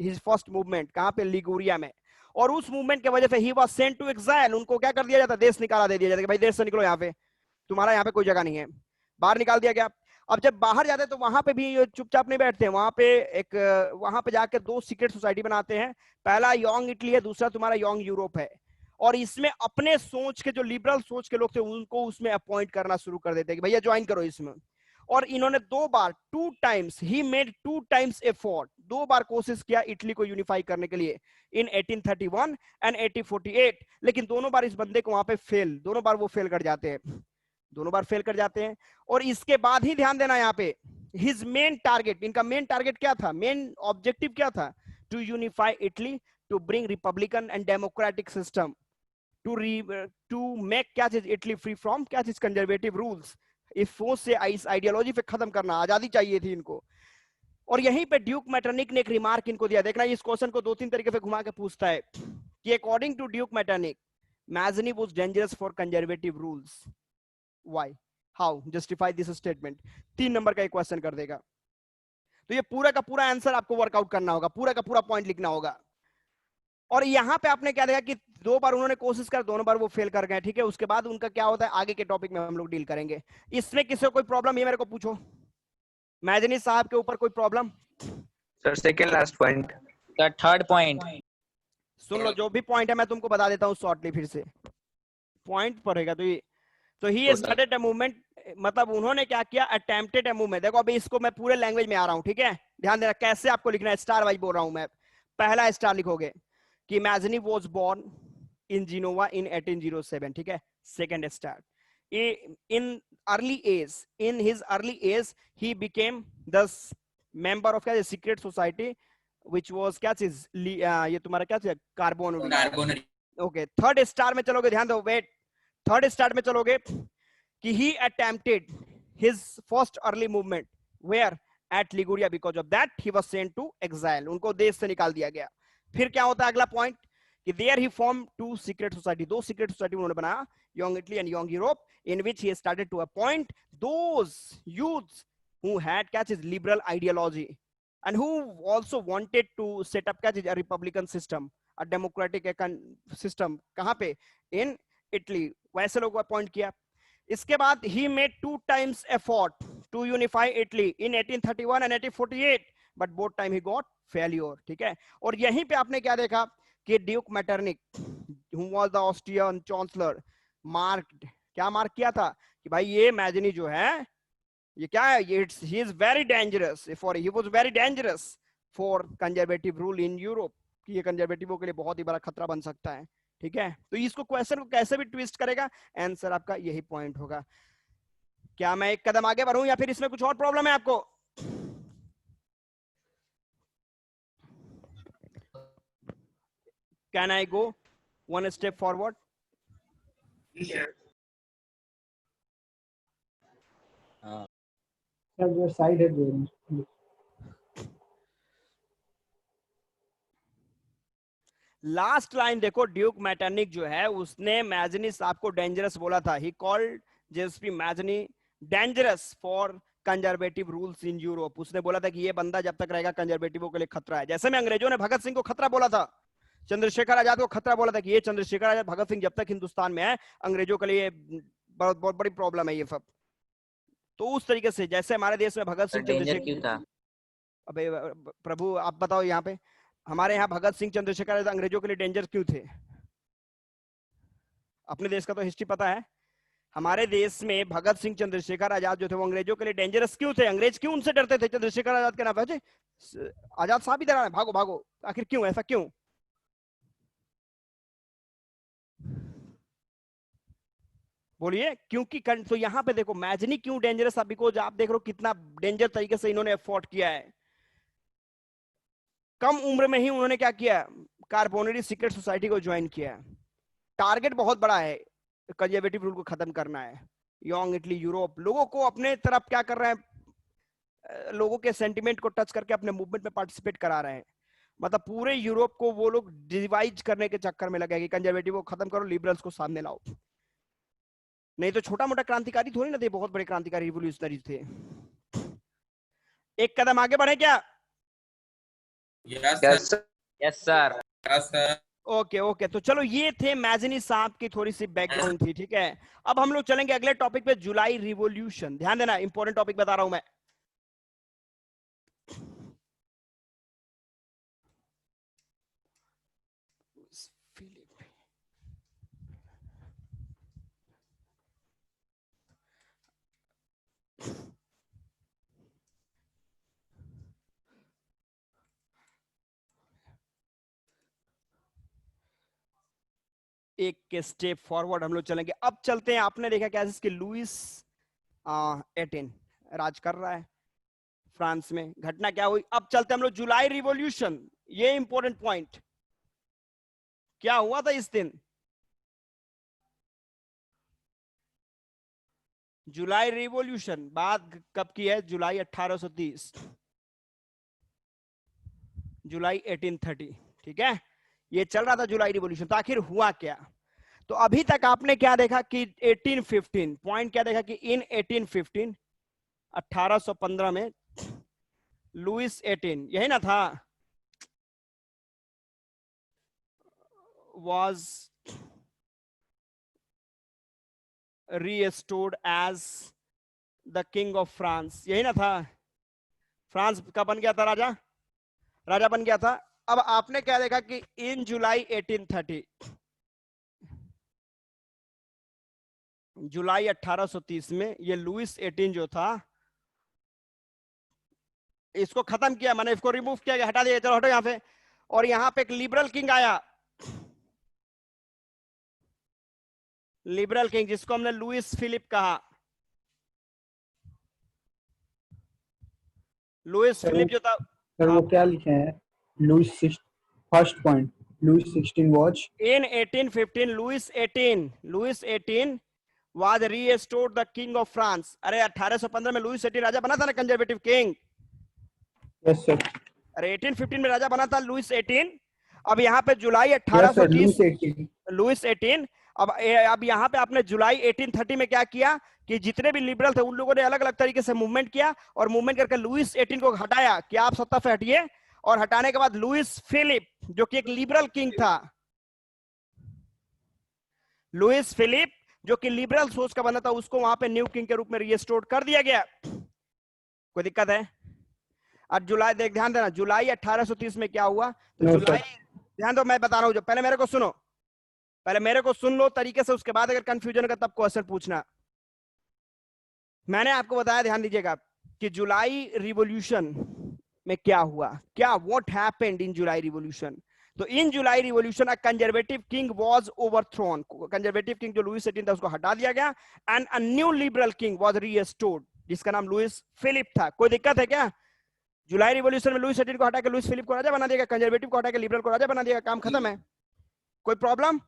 हिज फर्स्ट मूवमेंट, कहां पे? लिगुरिया में। और उस मूवमेंट की वजह से ही वाज सेंट टू एक्साइल, उनको क्या कर दिया जाता? देश निकाला दे दिया जाता कि भाई देश से निकलो, यहाँ पे तुम्हारा यहाँ पे कोई जगह नहीं है, बाहर निकाल दिया गया। अब जब बाहर जाते तो वहां पे भी चुपचाप नहीं बैठते, वहां पे जाकर 2 सीक्रेट सोसाइटी बनाते हैं। पहला यंग इटली है, दूसरा तुम्हारा यंग यूरोप है। और इसमें अपने सोच के जो लिबरल सोच के लोग थे उनको उसमें अपॉइंट करना शुरू कर देते हैं कि भैया ज्वाइन करो इसमें। और इन्होंने 2 बार 2 times he made 2 times effort, 2 बार कोशिश किया इटली को यूनिफाई करने के लिए, इन 1831 एंड 1848। लेकिन दोनों बार इस बंदे को वहां पे दोनों बार वो फेल कर जाते हैं। दोनों बार फेल कर जाते हैं। और इसके बाद ही ध्यान देना यहाँ पे, हिज मेन टारगेट, इनका मेन टारगेट क्या था, मेन ऑब्जेक्टिव क्या था, to unify Italy, to bring republican and democratic system, to make क्या चीज, इटली फ्री फ्रॉम क्या चीज, कंजर्वेटिव रूल्स। इस सोच से, इस आइडियोलॉजी पे खत्म करना, आजादी चाहिए थी इनको। और यहीं पे ड्यूक मैटरनिक ने एक रिमार्क इनको दिया, देखना इस क्वेश्चन को 2-3 तरीके से घुमा के पूछता है कि according to Duke Metternich Mazzini was dangerous for conservative rules, why, how, justify this statement. 3 number का एक क्वेश्चन कर देगा। तो ये पूरा का पूरा आंसर आपको वर्कआउट करना होगा, पूरा का पूरा पॉइंट लिखना होगा। और यहां पे आपने क्या देखा कि 2 बार उन्होंने कोशिश कर, दोनों बार वो फेल कर गए, ठीक है। उसके बाद उनका क्या होता है, आगे के टॉपिक में हम लोग डील करेंगे। इसमें किसी को कोई प्रॉब्लम, ये मेरे को पूछो, मैजनी साहब के ऊपर कोई problem? Sir second last point, the third point. सुन लो, जो भी पॉइंट है मैं तुमको बता देता हूँ शॉर्टली, फिर से पॉइंट पढ़ेगा। तो ही स्टार्टेड अ मूवमेंट, मतलब उन्होंने क्या किया, अटेम्प्टेड अ मूवमेंट। देखो अभी इसको मैं पूरे लैंग्वेज में आ रहा हूँ, ठीक है, ध्यान देना कैसे आपको लिखना है, स्टार वाइज बोल रहा हूँ मैं। पहला स्टार लिखोगे कि Mazzini was born in Genoa in 1807, ठीक है। Second star, in early age, in his early age he became the member of क्या secret society which was क्या चीज, ये तुम्हारा क्या चीज, कार्बोनरी। ओके, थर्ड स्टार में चलोगे, ध्यान दो, वेट, थर्ड स्टार में चलोगे कि he attempted his first early movement where at Liguria, because of that he was sent to exile, उनको देश से निकाल दिया गया। फिर क्या होता है अगला पॉइंट कि there he formed 2 secret society, 2 secret society उन्होंने बनाया, Young Italy and Young Europe, in which he started to appoint those youths who had क्या चीज, liberal ideology and who also wanted to set up क्या चीज, a republican system, a democratic system। कहाँ पे, in Italy, वैसे लोगों को appoint किया। इसके बाद he made 2 times effort to unify Italy in 1831 and 1848, but both time he got failure, ठीक है। और यहीं पे आपने क्या देखा कि Duke Metternich, who was the Austrian chancellor, marked, क्या मार्क किया था कि भाई ये मैजनी जो है ये क्या है, he is very dangerous for, he was very dangerous for conservative rule in Europe, कि ये कंजर्वेटिवों के लिए बहुत ही बड़ा खतरा बन सकता है, ठीक है। तो इसको क्वेश्चन को कैसे भी ट्विस्ट करेगा, आंसर आपका यही पॉइंट होगा। क्या मैं एक कदम आगे बढ़ूं या फिर इसमें कुछ और प्रॉब्लम है आपको? Can I go 1 step forward? Sir जो साइड है जो लास्ट लाइन देखो, ड्यूक मैटरनिक जो है उसने मैजनी साहब को डेंजरस बोला था। He called JSP Mazzini dangerous for conservative rules in Europe. उसने बोला था कि ये बंदा जब तक रहेगा कंजर्वेटिवों के लिए खतरा है। जैसे में अंग्रेजों ने भगत सिंह को खतरा बोला था, चंद्रशेखर आजाद को खतरा बोला था कि ये चंद्रशेखर आजाद, भगत सिंह जब तक हिंदुस्तान में है अंग्रेजों के लिए बहुत बहुत बड़ी प्रॉब्लम है ये सब। तो उस तरीके से जैसे हमारे देश में भगत सिंह, चंद्रशेखर, अबे प्रभु आप बताओ, यहाँ पे हमारे यहाँ भगत सिंह, चंद्रशेखर आजाद अंग्रेजों के लिए डेंजर क्यों थे? अपने देश का तो हिस्ट्री पता है। हमारे देश में भगत सिंह, चंद्रशेखर आजाद जो थे वो अंग्रेजों के लिए डेंजरस क्यों थे? अंग्रेज क्यों उनसे डरते थे? चंद्रशेखर आजाद के नाम पे आजाद साहब ही डरा, भागो भागो, आखिर क्यों, ऐसा क्यों? बोलिए क्योंकि तो यहाँ पे देखो मैजनी क्यों डेंजरस है, बिकॉज आप देख रहे हो कितना डेंजर तरीके से इन्होंने एफोर्ड किया है। कम उम्र में ही उन्होंने क्या किया, कार्बोनरी सीक्रेट सोसाइटी को ज्वाइन किया। टारगेट बहुत बड़ा है, कंजर्वेटिव रूल को खत्म करना है। यंग इटली, यूरोप, लोगों को अपने तरफ क्या कर रहे हैं, लोगों के सेंटिमेंट को टच करके अपने मूवमेंट में पार्टिसिपेट करा रहे हैं। मतलब पूरे यूरोप को वो लोग डिवाइड करने के चक्कर में लगे कि कंजर्वेटिव को खत्म करो, लिबरल्स को सामने लाओ। नहीं तो छोटा मोटा क्रांतिकारी थोड़ी ना थे, बहुत बड़े क्रांतिकारी रिवोल्यूशनरी थे। एक कदम आगे बढ़े क्या? Yes sir. ओके ओके, तो चलो ये थे मैजनी साहब की थोड़ी सी बैकग्राउंड थी, ठीक है। अब हम लोग चलेंगे अगले टॉपिक पे, जुलाई रिवॉल्यूशन। ध्यान देना, इंपॉर्टेंट टॉपिक बता रहा हूं मैं। एक के स्टेप फॉरवर्ड हम लोग चलेंगे। अब चलते हैं, आपने देखा कैसे कि लुइस 18 राज कर रहा है फ्रांस में, घटना क्या हुई। अब चलते हम लोग जुलाई रिवॉल्यूशन, ये इंपॉर्टेंट पॉइंट, क्या हुआ था इस दिन। जुलाई रिवॉल्यूशन बात कब की है, जुलाई 1830, जुलाई 1830, ठीक है, ये चल रहा था जुलाई रिवॉल्यूशन। तो आखिर हुआ क्या, तो अभी तक आपने क्या देखा कि 1815 पॉइंट क्या देखा कि इन 1815 1815 में लुइस 18 यही ना था, was restored as the king of France, यही ना था, फ्रांस का बन गया था राजा, राजा बन गया था। अब आपने क्या देखा कि इन जुलाई 1830, जुलाई 1830 में ये लुइस 18 जो था, इसको खत्म किया, मैंने इसको रिमूव किया गया, हटा दिया, चलो हटो यहां पे। और यहां पे एक लिबरल किंग आया, लिबरल किंग जिसको हमने लुइस फिलिप कहा। लुइस फिलिप जो था, सर वो क्या लिखे हैं, Louis first point, Louis 16 watch in 1815 Louis 18 was restored the king of France। अरे 1815 में लुइस 18 राजा बना था ना, कंजर्वेटिव किंग। यस सर, अरे 1815 में राजा बना था लुइस 18। अब यहाँ पे जुलाई यस सर, 1830 लुइस 18 लुइस 18। अब यहाँ पे आपने जुलाई 1830 में क्या किया कि जितने भी लिबरल थे उन लोगों ने अलग अलग तरीके से मूवमेंट किया, और मूवमेंट करके लुइस 18 को हटाया कि आप सत्ता से हटिए। और हटाने के बाद लुइस फिलिप जो कि एक लिबरल किंग था, लुइस फिलिप जो कि लिबरल सोच का बना था, उसको वहां पे न्यू किंग के रूप में रिस्टोर कर दिया गया। कोई दिक्कत है। और जुलाई देख, ध्यान देना, जुलाई 1830 में क्या हुआ, तो जुलाई, ध्यान दो मैं बता रहा हूं, पहले मेरे को सुनो, पहले मेरे को सुन लो तरीके से, उसके बाद अगर कंफ्यूजन का तब क्वेश्चन पूछना। मैंने आपको बताया, ध्यान दीजिएगा, कि जुलाई रिवॉल्यूशन में क्या हुआ, क्या what happened in July revolution. तो in July revolution a conservative king was overthrown, conservative king जो लुइस 18 था उसको हटा दिया गया, and a new liberal king was restored जिसका नाम लुइस फिलिप था। कोई दिक्कत है क्या, जुलाई रिवॉल्यूशन में लुइस 18 को हटा के लुइस फिलिप को राजा बना दिया, कंजर्वेटिव को हटा के लिबरल को राजा बना दिया, काम खत्म है। कोई problem?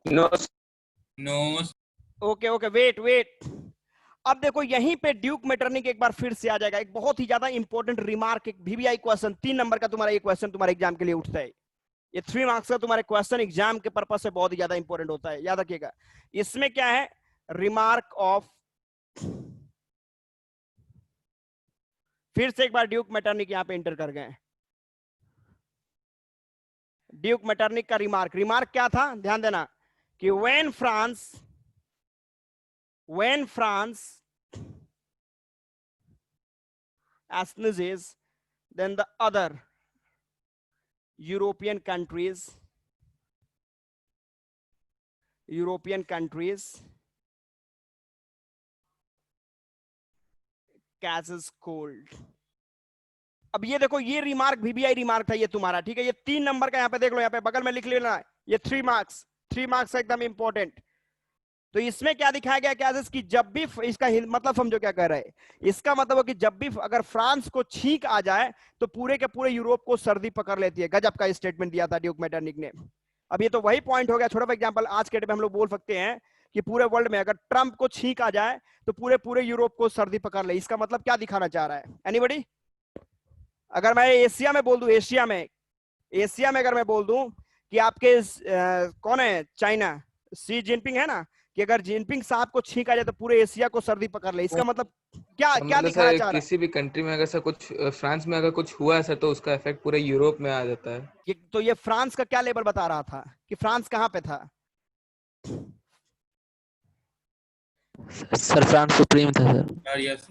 No no okay okay, wait wait. अब देखो यहीं पे ड्यूक मेटरनिक एक बार फिर से आ जाएगा, एक बहुत ही ज्यादा इंपॉर्टेंट रिमार्क, एक VVI क्वेश्चन 3 नंबर का तुम्हारा ये क्वेश्चन तुम्हारे एग्जाम के लिए उठता है। ये 3 मार्क्स का तुम्हारे क्वेश्चन एग्जाम के पर्पस से बहुत ही ज्यादा इंपॉर्टेंट होता है, याद रखिएगा। इसमें क्या है, रिमार्क ऑफ, फिर से एक बार ड्यूक मेटरनिक यहां पे एंटर कर गए। ड्यूक मेटरनिक का रिमार्क, रिमार्क क्या था, ध्यान देना कि when France acknowledges, then the other European countries catches cold। अब ये देखो, ये रिमार्क VBI रिमार्क था ये तुम्हारा, ठीक है। ये 3 नंबर का यहाँ पे देख लो, यहाँ पे बगल में लिख लेना, ये 3 मार्क्स एकदम इंपॉर्टेंट। तो इसमें क्या दिखाया गया, क्या कि जब भी इसका मतलब समझो क्या कह रहा है, इसका मतलब हो कि जब भी अगर फ्रांस को छींक आ जाए तो पूरे के पूरे यूरोप को सर्दी पकड़ लेती है। गजब का स्टेटमेंट दिया था ड्यूक मेटरनिक ने। अब ये तो वही पॉइंट हो गया, छोटा एग्जांपल आज के डेट में हम लोग बोल सकते हैं कि पूरे वर्ल्ड में अगर ट्रंप को छींक आ जाए तो पूरे पूरे यूरोप को सर्दी पकड़ ले। इसका मतलब क्या दिखाना चाह रहा है, एनीबॉडी? अगर मैं एशिया में बोल दूं, एशिया में अगर मैं बोल दूं कि आपके कौन है, चाइना, शी जिनपिंग है ना, कि अगर जिनपिंग साहब को छींक आ जाए तो पूरे एशिया को सर्दी पकड़ ले, इसका मतलब क्या क्या दिखाना चाह रहा है? किसी भी कंट्री में अगर सर कुछ फ्रांस में अगर कुछ हुआ है सर, तो उसका इफेक्ट पूरे यूरोप में आ जाता है। तो ये फ्रांस का क्या लेवल बता रहा था कि फ्रांस कहां पे था? सर फ्रांस सुप्रीम था सर। यस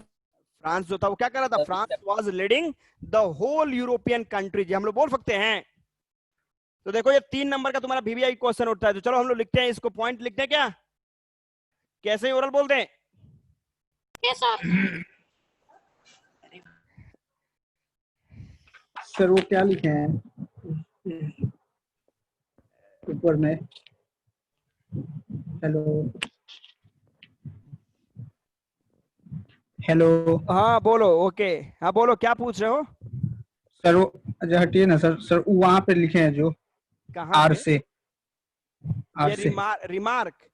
फ्रांस जो था वो क्या कर रहा था, France was leading the whole European countries, हम लोग बोल सकते हैं। तो देखो ये 3 नंबर का तुम्हारा VBI क्वेश्चन उठता है, तो चलो हम लोग लिखते हैं, इसको पॉइंट लिखते हैं, क्या कैसे ओरल बोलते हैं? सर वो क्या लिखे हैं, ऊपर में। हेलो हेलो हाँ बोलो। ओके, हाँ बोलो, क्या पूछ रहे हो? सर, वो अच्छा हटिए ना सर। सर वो वहाँ पे लिखे हैं जो कहाँ आर पे? से, आर ये से remark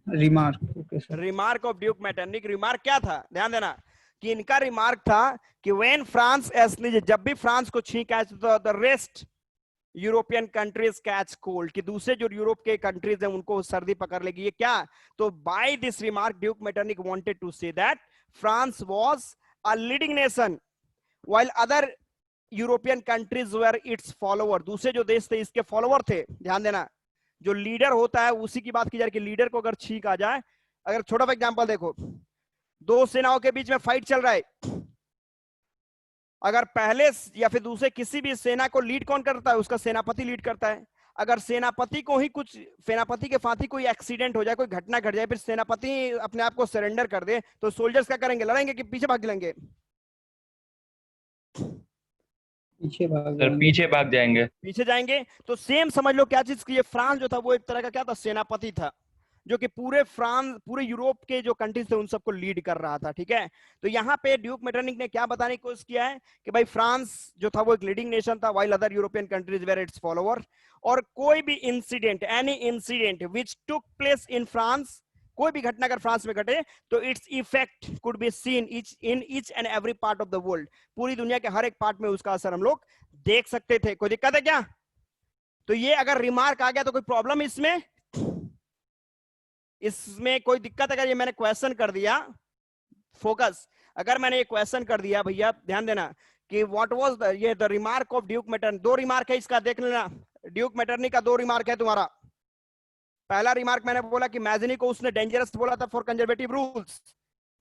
remark. Okay sir. Remark of Duke Metternich. Remark क्या था, ध्यान देना कि इनका रिमार्क था कि व्हेन फ्रांस जब भी फ्रांस को छींक आए तो the rest European countries catch cold, कि दूसरे जो यूरोप के कंट्रीज हैं उनको सर्दी पकड़ लेगी। ये क्या? तो by this remark Duke Metternich wanted to say that France was a leading nation while other European countries were its follower. दूसरे जो देश थे इसके फॉलोअर थे। ध्यान देना, जो लीडर होता है उसी की बात की जा रही है कि लीडर को अगर छींक आ जाए। अगर छोटा सा एग्जांपल देखो, दो सेनाओं के बीच में फाइट चल रहा है, अगर पहले या फिर दूसरे किसी भी सेना को लीड कौन करता है? उसका सेनापति लीड करता है। अगर सेनापति के साथ ही कोई एक्सीडेंट हो जाए, कोई घटना घट जाए, फिर सेनापति अपने आप को सरेंडर कर दे, तो सोल्जर्स क्या करेंगे? लड़ेंगे कि पीछे भाग लेंगे? पीछे भाग सर जाएंगे। पीछे भाग जाएंगे। पीछे जाएंगे। तो सेम समझ लो क्या चीज की, ये फ्रांस जो था वो एक तरह का क्या था? सेनापति था, जो कि पूरे यूरोप के जो कंट्रीज थे उन सबको लीड कर रहा था। ठीक है, तो यहाँ पे ड्यूक मैटरनिक ने क्या बताने की कोशिश किया है कि भाई फ्रांस जो था वो एक लीडिंग नेशन था while other European countries were its follower. और कोई भी incident, any incident which took place in France, कोई भी घटना अगर फ्रांस में घटे तो its effect could be seen in each and every part of the world. पूरी दुनिया के हर एक पार्ट में उसका असर हम लोग देख सकते थे। कोई दिक्कत है क्या? तो ये अगर रिमार्क आ गया तो कोई प्रॉब्लम इसमें कोई दिक्कत? अगर ये मैंने क्वेश्चन कर दिया, फोकस, अगर मैंने ये क्वेश्चन कर दिया भैया, ध्यान देना कि what was the remark of Duke Metternich. दो रिमार्क है इसका, देख लेना। ड्यूक मैटरनिक का दो रिमार्क है तुम्हारा। पहला रिमार्क मैंने बोला कि मैजनी को उसने डेंजरस बोला था फॉर कंजर्वेटिव रूल्स,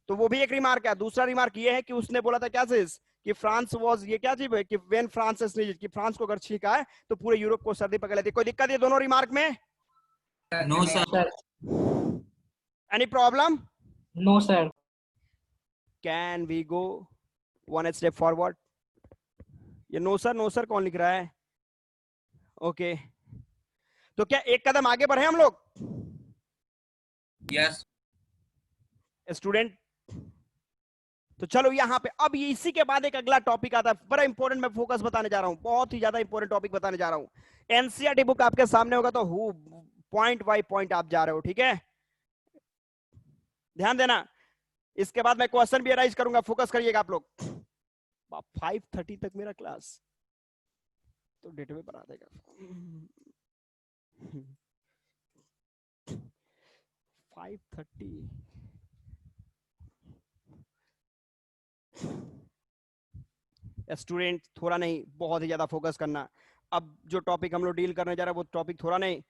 तो वो भी एक रिमार्क है। दूसरा रिमार्क ये है कि उसने बोला था क्या चीज, कि फ्रांस वाज, ये क्या चीज है कि व्हेन फ्रांस स्नीज, कि फ्रांस को अगर छींक आए तो पूरे यूरोप को सर्दी पकड़ लेती। कोई दिक्कत ये दोनों रिमार्क में? No sir. Any problem? No, sir. Can we go one step forward? ये नो सर कौन लिख रहा है? ओके, तो क्या एक कदम आगे बढ़े हम लोग? यस स्टूडेंट, तो चलो यहाँ पे अब ये इसी के बाद एक अगला टॉपिक आता है, बड़ा इंपॉर्टेंट। मैं फोकस बताने जा रहा हूँ, बहुत ही ज्यादा इंपॉर्टेंट टॉपिक बताने जा रहा हूँ। एनसीईआरटी बुक आपके सामने होगा, तो पॉइंट बाय पॉइंट आप जा रहे हो। ठीक है, ध्यान देना। इसके बाद मैं क्वेश्चन भी अराइज करूंगा, फोकस करिएगा आप लोग। 5:30 तक मेरा क्लास, तो डेट में बना देगा। 5:30। स्टूडेंट थोड़ा नहीं, बहुत ही ज्यादा फोकस करना। अब जो टॉपिक हम लोग डील करने जा रहे हैं वो टॉपिक थोड़ा नहीं,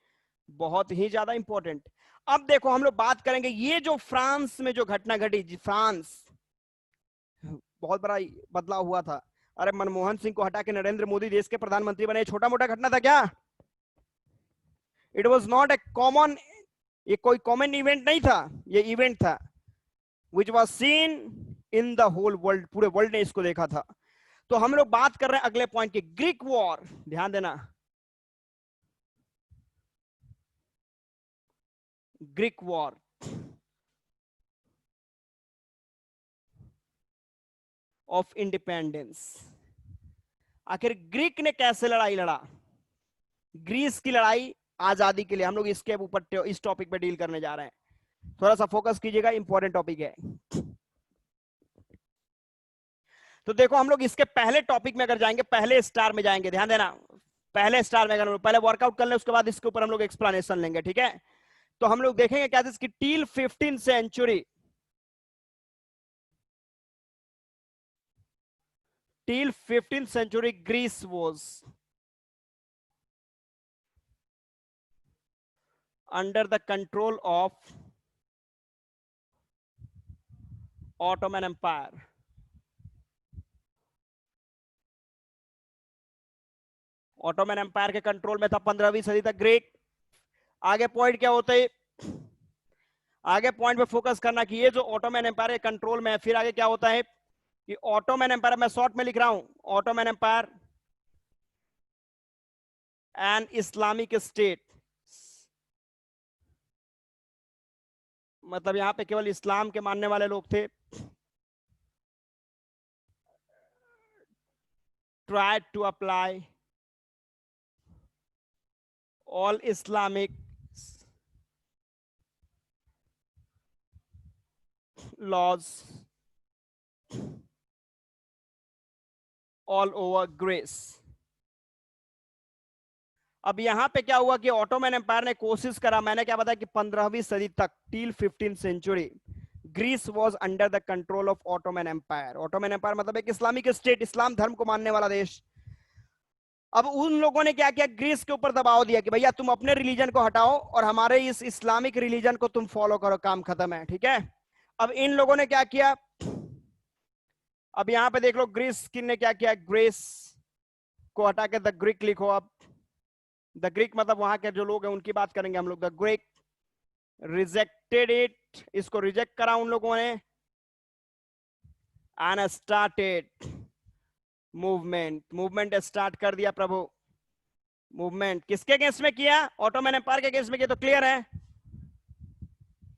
बहुत ही ज्यादा इंपॉर्टेंट। अब देखो हम लोग बात करेंगे ये जो फ्रांस में जो घटना घटी, फ्रांस बहुत बड़ा बदलाव हुआ था। अरे मनमोहन सिंह को हटा के नरेंद्र मोदी देश के प्रधानमंत्री बने, छोटा मोटा घटना था क्या? It was not a common, ये कोई कॉमन इवेंट नहीं था, ये इवेंट था which was seen in the whole world, पूरे वर्ल्ड ने इसको देखा था। तो हम लोग बात कर रहे हैं अगले पॉइंट की, ग्रीक वॉर। ध्यान देना, ग्रीक वॉर। Of independence. आखिर ग्रीक ने कैसे लड़ाई लड़ा? ग्रीस की लड़ाई आजादी के लिए। हम लोग इसके ऊपर इस टॉपिक पे डील करने जा रहे हैं, थोड़ा सा फोकस कीजिएगा, इंपॉर्टेंट टॉपिक है। तो देखो हम लोग इसके पहले टॉपिक में अगर जाएंगे, पहले स्टार में जाएंगे, ध्यान देना, पहले स्टार में अगर पहले वर्कआउट कर ले, उसके बाद इसके ऊपर हम लोग एक्सप्लेनेशन लेंगे। ठीक है, तो हम लोग देखेंगे क्या इसकी till 15th century, till 15th century Greece was under the control of Ottoman Empire. Ottoman empire के कंट्रोल में था 15वीं सदी तक ग्रीक। आगे पॉइंट क्या होते है, आगे पॉइंट पे फोकस करना कि ये जो ऑटोमन एम्पायर के कंट्रोल में है, फिर आगे क्या होता है कि ऑटोमन एम्पायर, मैं शॉर्ट में लिख रहा हूं, Ottoman empire and Islamic state मतलब यहाँ पे केवल इस्लाम के मानने वाले लोग थे। tried to apply all Islamic laws all over Greece। अब यहां पे क्या हुआ कि ऑटोमन एम्पायर ने कोशिश करा, मैंने क्या बताया कि 15वीं सदी तक till 15th century Greece was under the control of Ottoman empire. Ottoman empire मतलब एक इस्लामिक स्टेट, इस्लाम धर्म को मानने वाला देश। अब उन लोगों ने क्या किया, ग्रीस के ऊपर दबाव दिया कि भैया तुम अपने रिलीजन को हटाओ और हमारे इस इस्लामिक रिलीजन को तुम फॉलो करो, काम खत्म है, ठीक है। अब इन लोगों ने क्या किया, अब यहां पे देख लो ग्रीस ने क्या किया, ग्रीस को हटा के द ग्रीक लिखो। अब द ग्रीक मतलब वहां के जो लोग हैं उनकी बात करेंगे हम लोग। द ग्रीक रिजेक्टेड इट, इसको रिजेक्ट करा उन लोगों ने। And started movement, movement start कर दिया प्रभु। मूवमेंट किसके अगेंस्ट में किया, ऑटोमन एम्पायर के अगेंस्ट में किया, तो क्लियर है।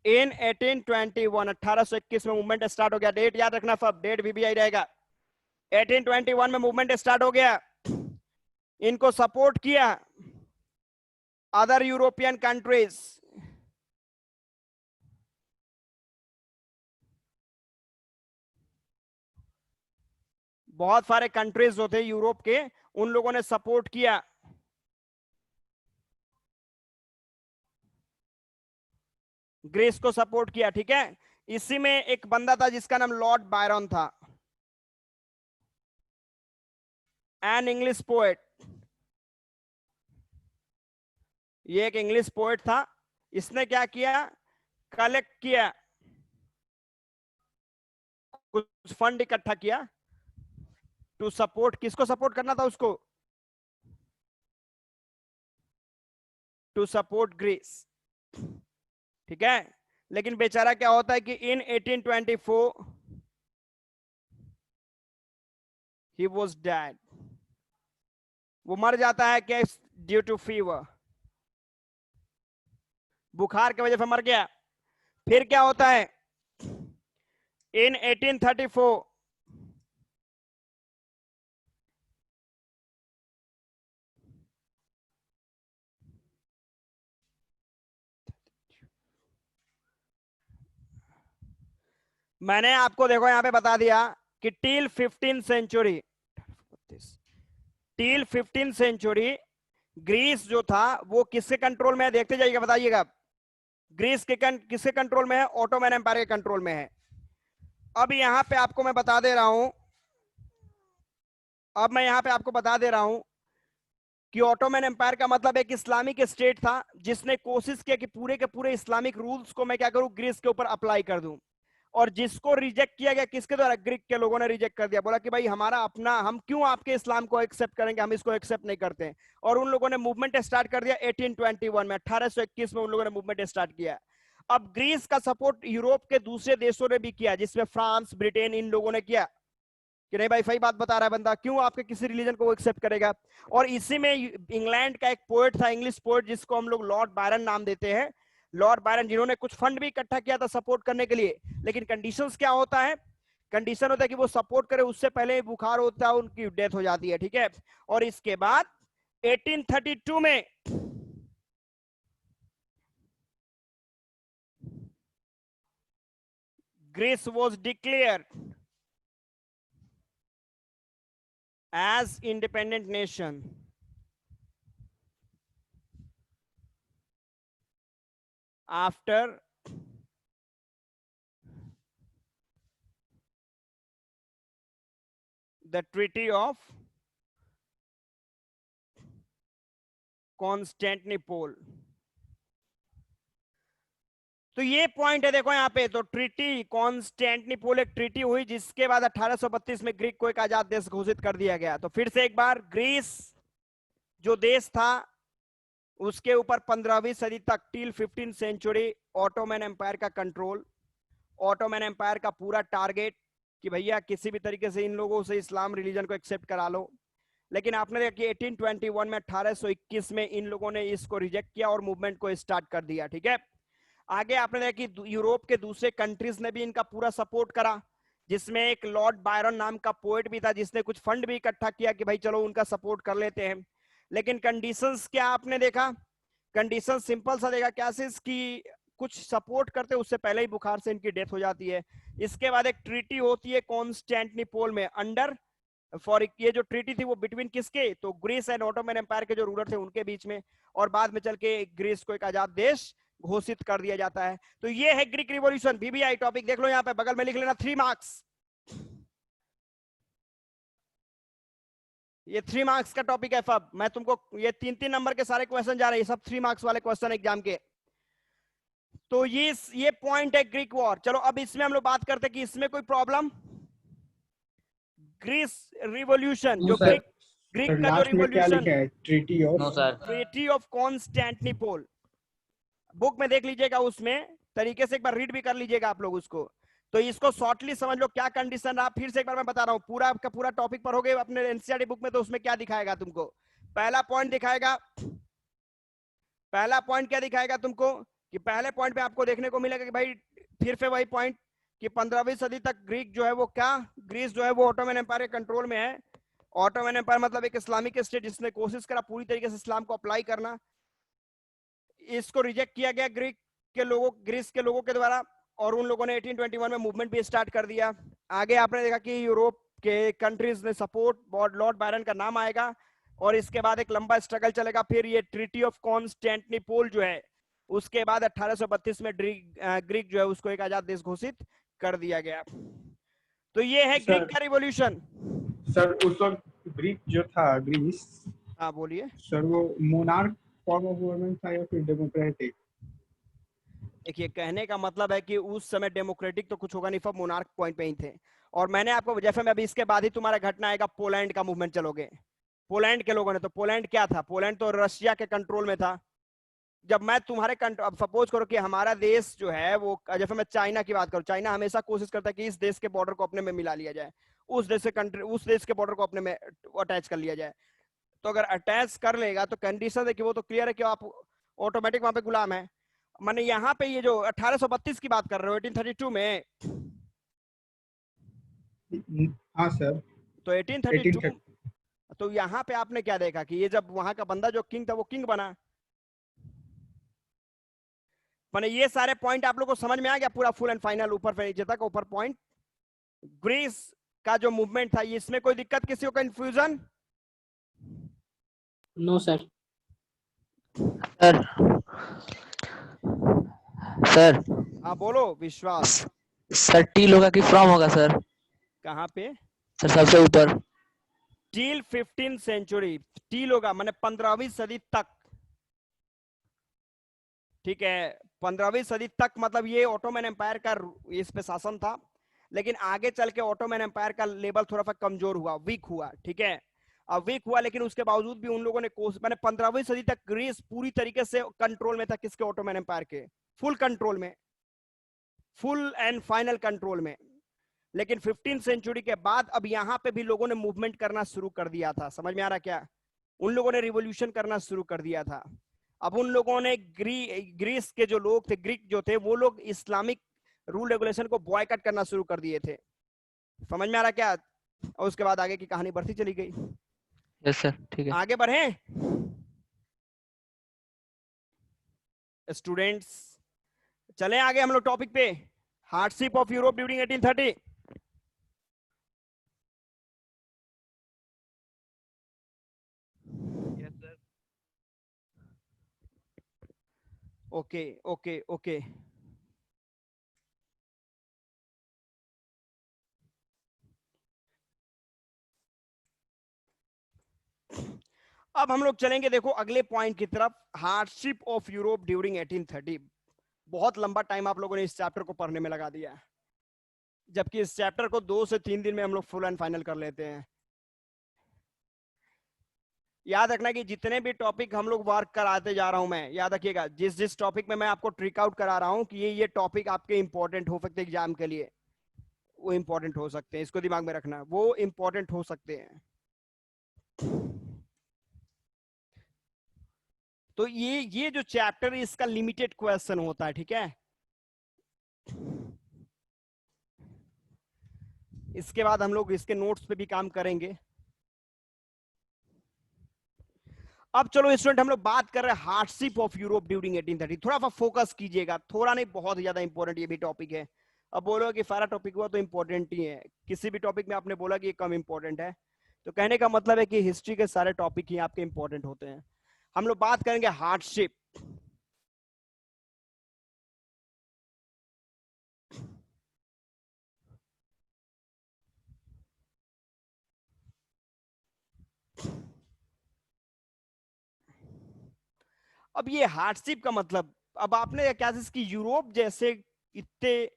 इन 1821 1821 में मूवमेंट स्टार्ट हो गया। डेट याद रखना, सब डेट भी आई रहेगा। 1821 में मूवमेंट स्टार्ट हो गया। इनको सपोर्ट किया अदर यूरोपियन कंट्रीज। बहुत सारे कंट्रीज जो थे यूरोप के, उन लोगों ने सपोर्ट किया। ग्रीस को सपोर्ट किया, ठीक है। इसी में एक बंदा था जिसका नाम लॉर्ड बायरन था, एन इंग्लिश पोएट। ये एक इंग्लिश पोएट था। इसने क्या किया, कलेक्ट किया, कुछ फंड इकट्ठा किया टू सपोर्ट। किसको सपोर्ट करना था उसको, टू सपोर्ट ग्रीस, ठीक है। लेकिन बेचारा क्या होता है कि इन 1824 ही वाज डेड, वो मर जाता है। क्या, ड्यू टू फीवर, बुखार की वजह से मर गया। फिर क्या होता है, इन 1834 मैंने आपको देखो यहां पे बता दिया कि till 15th century, till 15th century Greece जो था वो किसके कंट्रोल में है, देखते जाइएगा, बताइएगा। ग्रीस के किसके कंट्रोल में है, ऑटोमन एम्पायर के कंट्रोल में है। अब यहां पे आपको मैं बता दे रहा हूं, अब मैं यहां पे आपको बता दे रहा हूं कि ऑटोमन एम्पायर का मतलब एक इस्लामिक स्टेट था जिसने कोशिश किया कि पूरे के पूरे इस्लामिक रूल्स को मैं क्या करूं, ग्रीस के ऊपर अप्लाई कर दूं। और जिसको रिजेक्ट किया गया, किसके द्वारा, ग्रीक के लोगों ने रिजेक्ट कर दिया। बोला कि भाई हमारा अपना, हम क्यों आपके इस्लाम को एक्सेप्ट करेंगे, हम इसको एक्सेप्ट नहीं करते। और उन लोगों ने मूवमेंट स्टार्ट कर दिया 1821 में, 1821 में उन लोगों ने मूवमेंट स्टार्ट किया। अब ग्रीस का सपोर्ट यूरोप के दूसरे देशों ने भी किया, जिसमें फ्रांस, ब्रिटेन, इन लोगों ने किया कि नहीं भाई सही बात बता रहा है बंदा, क्यों आपके किसी रिलीजन को एक्सेप्ट करेगा। और इसी में इंग्लैंड का एक पोएट था, इंग्लिश पोएट, जिसको हम लोग लॉर्ड बायरन नाम देते हैं। लॉर्ड बायरन, जिन्होंने कुछ फंड भी इकट्ठा किया था सपोर्ट करने के लिए। लेकिन कंडीशंस क्या होता है, कंडीशन होता है कि वो सपोर्ट करे, उससे पहले बुखार होता है, उनकी डेथ हो जाती है, ठीक है। और इसके बाद 1832 में Greece was declared as independent nation after the Treaty of Constantinople। तो ये पॉइंट है, देखो यहाँ पे। तो ट्रीटी कॉन्स्टेंटिनोपल एक ट्रीटी हुई, जिसके बाद 1832 में ग्रीक को एक आजाद देश घोषित कर दिया गया। तो फिर से एक बार, ग्रीस जो देश था उसके ऊपर 15वीं सदी तक till 15th century Ottoman empire का कंट्रोल। ऑटोमन एम्पायर का पूरा टारगेट कि भैया किसी भी तरीके से इन लोगों से इस्लाम रिलीजन को एक्सेप्ट करा लो। लेकिन आपने देखा कि 1821 में, 1821 में इन लोगों ने इसको रिजेक्ट किया और मूवमेंट को स्टार्ट कर दिया, ठीक है। आगे आपने देखा कि यूरोप के दूसरे कंट्रीज ने भी इनका पूरा सपोर्ट करा, जिसमें एक लॉर्ड बायरन नाम का पोएट भी था जिसने कुछ फंड भी इकट्ठा किया कि भाई चलो उनका सपोर्ट कर लेते हैं। लेकिन कंडीशंस क्या आपने देखा, कंडीशन सिंपल सा देखा क्या कि कुछ सपोर्ट करते उससे पहले ही बुखार से इनकी डेथ हो जाती है। इसके बाद एक ट्रीटी होती है कॉन्स्टेंटिनोपल में अंडर फॉर, ये जो ट्रीटी थी वो बिटवीन किसके, तो ग्रीस एंड ऑटोमन एम्पायर के जो रूलर थे उनके बीच में, और बाद में चल के ग्रीस को एक आजाद देश घोषित कर दिया जाता है। तो ये है ग्रीक रिवॉल्यूशन। बीबीआई टॉपिक देख लो यहाँ पे बगल में लिख लेना 3 मार्क्स। ये 3 मार्क्स का टॉपिक है। फब मैं तुमको ये 3-3 नंबर के सारे क्वेश्चन जा रहे हैं, सब 3 मार्क्स वाले क्वेश्चन एग्जाम के। तो ये पॉइंट है ग्रीक वॉर। चलो अब इसमें हम लोग बात करते हैं कि इसमें कोई प्रॉब्लम, ग्रीस रिवॉल्यूशन जो ग्रीक का जो लास्ट में क्या रिवॉल्यूशन, लिखा है? No sir. Treaty of Constantinople, book में देख लीजिएगा, उसमें तरीके से एक बार रीड भी कर लीजिएगा आप लोग उसको। तो इसको शॉर्टली समझ लो क्या कंडीशन रहा। फिर से एक बार मैं बता रहा हूँ, पूरा का पूरा टॉपिक पर हो गए अपने एनसीईआरटी बुक में, तो उसमें क्या दिखाएगा तुमको, पहला पॉइंट दिखाएगा, पहला पॉइंट क्या दिखाएगा तुमको कि पहले पॉइंट पे आपको देखने को मिलेगा कि भाई फिर से वही पॉइंट कि 15वीं सदी तक ग्रीक जो है वो क्या, ग्रीस जो है वो ऑटोमन एम्पायर के कंट्रोल में है। ऑटोमन एम्पायर मतलब एक इस्लामिक स्टेट जिसने कोशिश करा पूरी तरीके से इस्लाम को अप्लाई करना, इसको रिजेक्ट किया गया ग्रीस के लोगों के द्वारा, और उन लोगों ने 1821 में मूवमेंट भी स्टार्ट कर दिया। आगे आपने देखा कि यूरोप के कंट्रीज ने सपोर्ट, लॉर्ड बायरन का नाम आएगा, और इसके बाद एक लंबा स्ट्रगल चलेगा। फिर ये ट्रीटी ऑफ कॉन्स्टेंटिनोपल जो है, उसके बाद 1832 में ग्रीक जो है उसको एक आजाद देश घोषित कर दिया गया। तो ये है ग्रीक का रिवॉल्यूशन। सर उस वक्त ग्रीक जो था, ग्रीस, हाँ बोलिए। सर वो मोनार्क फॉर्म ऑफ गवर्नमेंट था या फिर डेमोक्रेटिक? देखिए कहने का मतलब है कि उस समय डेमोक्रेटिक तो कुछ होगा नहीं, सब मोनार्क पॉइंट पे ही थे। और मैंने आपको जैसे मैं अभी इसके बाद ही तुम्हारा घटना आएगा, पोलैंड का मूवमेंट चलोगे, पोलैंड के लोगों ने, तो पोलैंड क्या था, पोलैंड तो रशिया के कंट्रोल में था। जब मैं तुम्हारे अब सपोज करो कि हमारा देश जो है वो, जैसे मैं चाइना की बात करूं, चाइना हमेशा कोशिश करता है कि इस देश के बॉर्डर को अपने में मिला लिया जाए, उस देश के बॉर्डर को अपने में अटैच कर लिया जाए। तो अगर अटैच कर लेगा तो कंडीशन है कि वो तो क्लियर है कि आप ऑटोमेटिक वहां पे गुलाम है। मैंने यहाँ पे ये जो 1832 की बात कर रहे हो, 1832 में, हाँ सर, तो 1832 तो यहाँ पे आपने क्या देखा कि ये जब वहां का बंदा जो किंग था वो किंग बना। मैंने ये सारे पॉइंट आप लोग को समझ में आ गया पूरा फुल एंड फाइनल, ऊपर से नीचे तक, ऊपर पॉइंट। ग्रीस का जो मूवमेंट था, इसमें कोई दिक्कत, किसी को confusion? No sir. Sir sir हाँ बोलो विश्वास। सर टी लोगा की फ्रॉम होगा सर, कहाँ पे? सर सबसे ऊपर। टिल 15th सेंचुरी, टील होगा माने 15वीं सदी तक, ठीक है, 15वीं सदी तक, मतलब ये ऑटोमन एम्पायर का इस पे शासन था। लेकिन आगे चल के ऑटोमन एम्पायर का लेवल थोड़ा सा कमजोर हुआ, वीक हुआ, ठीक है। अब वीक हुआ, लेकिन उसके बावजूद भी उन लोगों ने कोशिश, मैंने 15वीं सदी तक ग्रीस पूरी तरीके से कंट्रोल में था, किसके, ऑटोमन एम्पायर के, फुल कंट्रोल में, फुल एंड फाइनल कंट्रोल में। लेकिन 15th सेंचुरी के बाद अब यहाँ पे भी लोगों ने मूवमेंट करना शुरू कर दिया था। समझ में आ रहा क्या? उन लोगों ने रिवॉल्यूशन करना शुरू कर दिया था। अब उन लोगों ने ग्रीस के जो लोग थे, ग्रीक जो थे, वो लोग इस्लामिक रूल रेगुलेशन को बॉयकट करना शुरू कर दिए थे। समझ में आ रहा क्या? और उसके बाद आगे की कहानी बढ़ती चली गई। यस सर, ठीक है। आगे बढ़े स्टूडेंट्स, चलें आगे हम लोग टॉपिक पे, hardship of Europe during 1830। Okay okay okay, अब हम लोग चलेंगे, देखो अगले पॉइंट की तरफ, हार्डशिप ऑफ यूरोप ड्यूरिंग 1830। बहुत लंबा टाइम आप लोगों ने इस चैप्टर को पढ़ने में लगा दिया, जबकि इस चैप्टर को 2 से 3 दिन में हम लोग फुल एंड फाइनल कर लेते हैं। याद रखना कि जितने भी टॉपिक हम लोग वर्क कराते जा रहा हूं मैं, याद रखिएगा, जिस जिस टॉपिक में मैं आपको ट्रिक आउट करा रहा हूं कि ये टॉपिक आपके इंपॉर्टेंट हो सकते हैं एग्जाम के लिए, वो इंपॉर्टेंट हो सकते हैं, इसको दिमाग में रखना, वो इंपॉर्टेंट हो सकते हैं। तो ये जो चैप्टर है इसका लिमिटेड क्वेश्चन होता है, ठीक है। इसके बाद हम लोग इसके नोट्स पे भी काम करेंगे। अब चलो स्टूडेंट, हम लोग बात कर रहे हैं हार्डशिप ऑफ यूरोप ड्यूरिंग 1830। थोड़ा सा फोकस कीजिएगा, थोड़ा नहीं बहुत ज्यादा इंपॉर्टेंट ये भी टॉपिक है। अब बोलो कि सारा टॉपिक हुआ तो इंपॉर्टेंट ही है, किसी भी टॉपिक में आपने बोला कि ये कम इंपॉर्टेंट है, तो कहने का मतलब है कि हिस्ट्री के सारे टॉपिक ही आपके इंपॉर्टेंट होते हैं। हम लोग बात करेंगे हार्डशिप। अब ये हार्डशिप का मतलब, अब आपने क्या चीज की, यूरोप जैसे इतने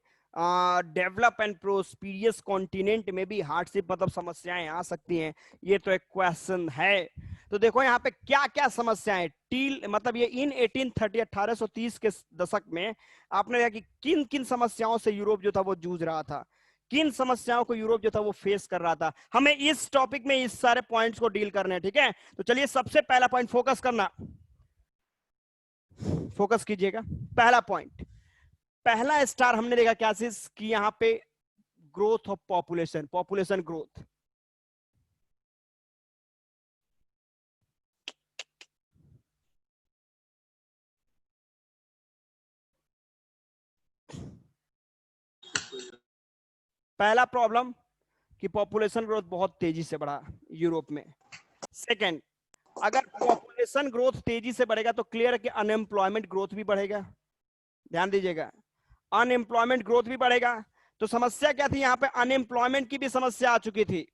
डेवलप एंड प्रोस्पिरियस कॉन्टिनेंट में भी हार्डशिप मतलब समस्याएं आ सकती हैं, ये तो एक क्वेश्चन है। तो देखो यहाँ पे क्या क्या समस्याएं टील मतलब ये इन 1830 1830 के दशक में आपने देखा कि किन किन समस्याओं से यूरोप जो था वो जूझ रहा था, किन समस्याओं को यूरोप जो था वो फेस कर रहा था। हमें इस टॉपिक में इस सारे पॉइंट्स को डील करने हैं, ठीक है। तो चलिए सबसे पहला पॉइंट फोकस करना, फोकस कीजिएगा। पहला पॉइंट, पहला स्टार हमने देखा क्या चीज कि यहाँ पे growth of population, population growth. पहला प्रॉब्लम कि पॉपुलेशन ग्रोथ बहुत तेजी से बढ़ा यूरोप में। सेकंड, अगर पॉपुलेशन ग्रोथ तेजी से बढ़ेगा तो क्लियर है कि अनएम्प्लॉयमेंट ग्रोथ भी बढ़ेगा। ध्यान दीजिएगा, अनएम्प्लॉयमेंट ग्रोथ भी बढ़ेगा। तो समस्या क्या थी, यहाँ पे अनएम्प्लॉयमेंट की भी समस्या आ चुकी थी,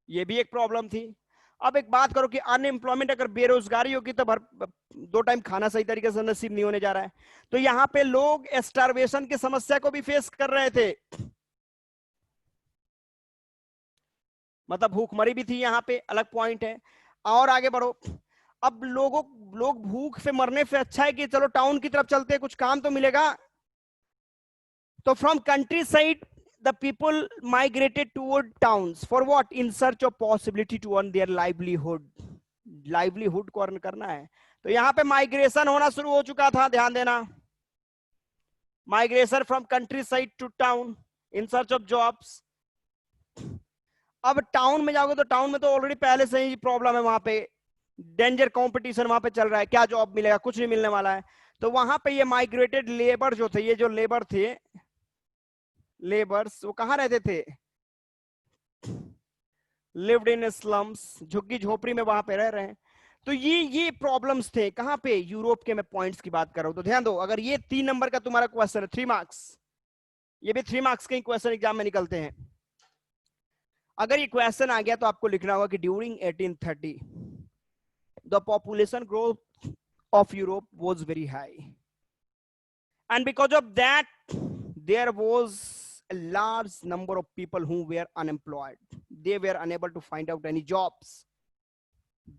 ये भी एक प्रॉब्लम थी। अब एक बात करो कि अनएम्प्लॉयमेंट अगर बेरोजगारी होगी तो दो टाइम खाना सही तरीके से नसीब नहीं होने जा रहा है। तो यहाँ पे लोग स्टारवेशन की समस्या को भी फेस कर रहे थे, मतलब भूखमरी भी थी, यहाँ पे अलग पॉइंट है। और आगे बढ़ो, अब लोग भूख से मरने से अच्छा है कि चलो टाउन की तरफ चलते हैं, कुछ काम तो मिलेगा। तो from country side the people migrated toward towns for what? In search of possibility to earn their livelihood, livelihood को अर्न करना है। तो यहाँ पे माइग्रेशन होना शुरू हो चुका था, ध्यान देना, migration from countryside to town in search of jobs. अब टाउन में जाओगे तो टाउन में तो ऑलरेडी पहले से ही प्रॉब्लम है, वहां पे डेंजर कंपटीशन वहां पे चल रहा है, क्या जॉब मिलेगा, कुछ नहीं मिलने वाला है। तो वहां पे ये माइग्रेटेड लेबर जो थे, ये जो लेबर थे, लेबर्स, वो कहाँ रहते थे, लिव्ड इन स्लम्स, झुग्गी झोपड़ी में वहां पे रह रहे हैं। तो ये प्रॉब्लम्स थे कहाँ पे, यूरोप के। मैं पॉइंट्स की बात कर रहा हूं, तो ध्यान दो, अगर ये 3 नंबर का तुम्हारा क्वेश्चन है, 3 मार्क्स, ये भी 3 मार्क्स के क्वेश्चन एग्जाम में निकलते हैं। अगर ये क्वेश्चन आ गया तो आपको लिखना होगा कि during 1830 the population growth of Europe was very high and because of that there was a large number of people who were unemployed. They were unable to find out any jobs.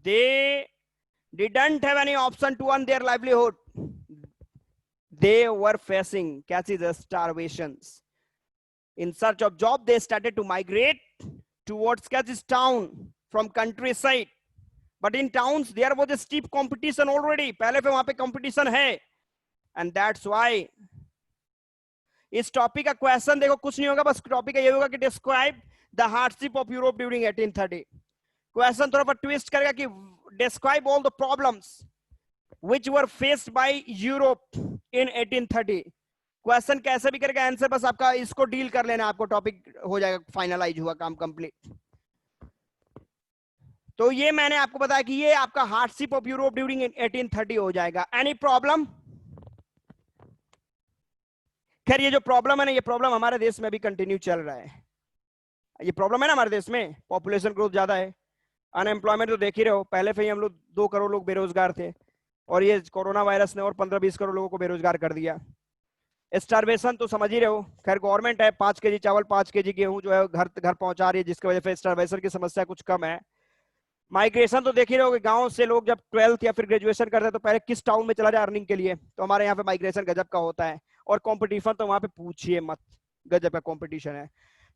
They didn't have any option to earn their livelihood. They were facing catches starvations. In search of job, they started to migrate towards catches town from countryside. But in towns, there was a steep competition already. पहले से वहां पे competition है, and that's why इस topic का question देखो कुछ नहीं होगा, बस टॉपिक का ये होगा कि describe the hardship of Europe during 1830। Question थोड़ा सा ट्विस्ट करेगा कि describe all the problems which were faced by Europe in 1830। Question कैसे भी करेगा, आंसर बस आपका इसको डील कर लेना, आपको टॉपिक हो जाएगा, फाइनलाइज हुआ, काम कंप्लीट। तो ये मैंने आपको बताया कि ये आपका हार्डशिप ऑफ यूरोप ड्यूरिंग 1830 हो जाएगा। Any problem? खैर ये जो प्रॉब्लम है ना, ये प्रॉब्लम हमारे देश में भी कंटिन्यू चल रहा है। ये प्रॉब्लम है ना हमारे देश में, पॉपुलेशन ग्रोथ ज्यादा है, अनएम्प्लॉयमेंट तो देख ही रहे हो, पहले से ही हम लोग 2 करोड़ लोग बेरोजगार थे, और ये कोरोना वायरस ने और 15-20 करोड़ लोगों को बेरोजगार कर दिया। स्टारवेशन तो समझ ही रहे हो, खैर गवर्नमेंट है 5 केजी चावल 5 केजी गेहूं जो है घर पहुंचा रही है, जिसकी वजह से स्टारवेशन की समस्या कुछ कम है। माइग्रेशन तो देख ही रहे हो, गांव से लोग जब 12th या फिर ग्रेजुएशन करते हैं तो पहले किस टाउन में चला जाए अर्निंग के लिए, तो हमारे यहाँ पे माइग्रेशन गजब का होता है, और कंपटीशन तो वहां पे पूछिए मत, गजब का कंपटीशन है।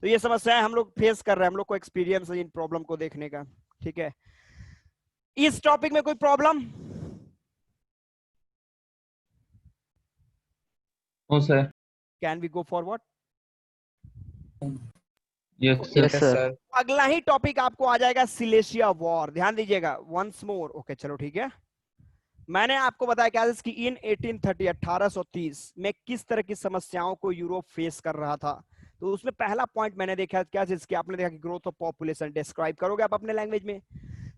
तो ये समस्या हम लोग फेस कर रहे हैं, हम लोग को एक्सपीरियंस है इन प्रॉब्लम को देखने का, ठीक है। इस टॉपिक में कोई problem? No sir. Can we go forward? Yes yes sir. Sir. अगला ही टॉपिक आपको आ जाएगा सिलेशिया वॉर, ध्यान दीजिएगा वंस मोर। ओके चलो ठीक है। मैंने आपको बताया क्या कि इन 1830 1830 में किस तरह की समस्याओं को यूरोप फेस कर रहा था। तो उसमें पहला पॉइंट मैंने देखा क्या चीज की, आपने देखा कि ग्रोथ ऑफ पॉपुलेशन डिस्क्राइब करोगे आप अपने लैंग्वेज में।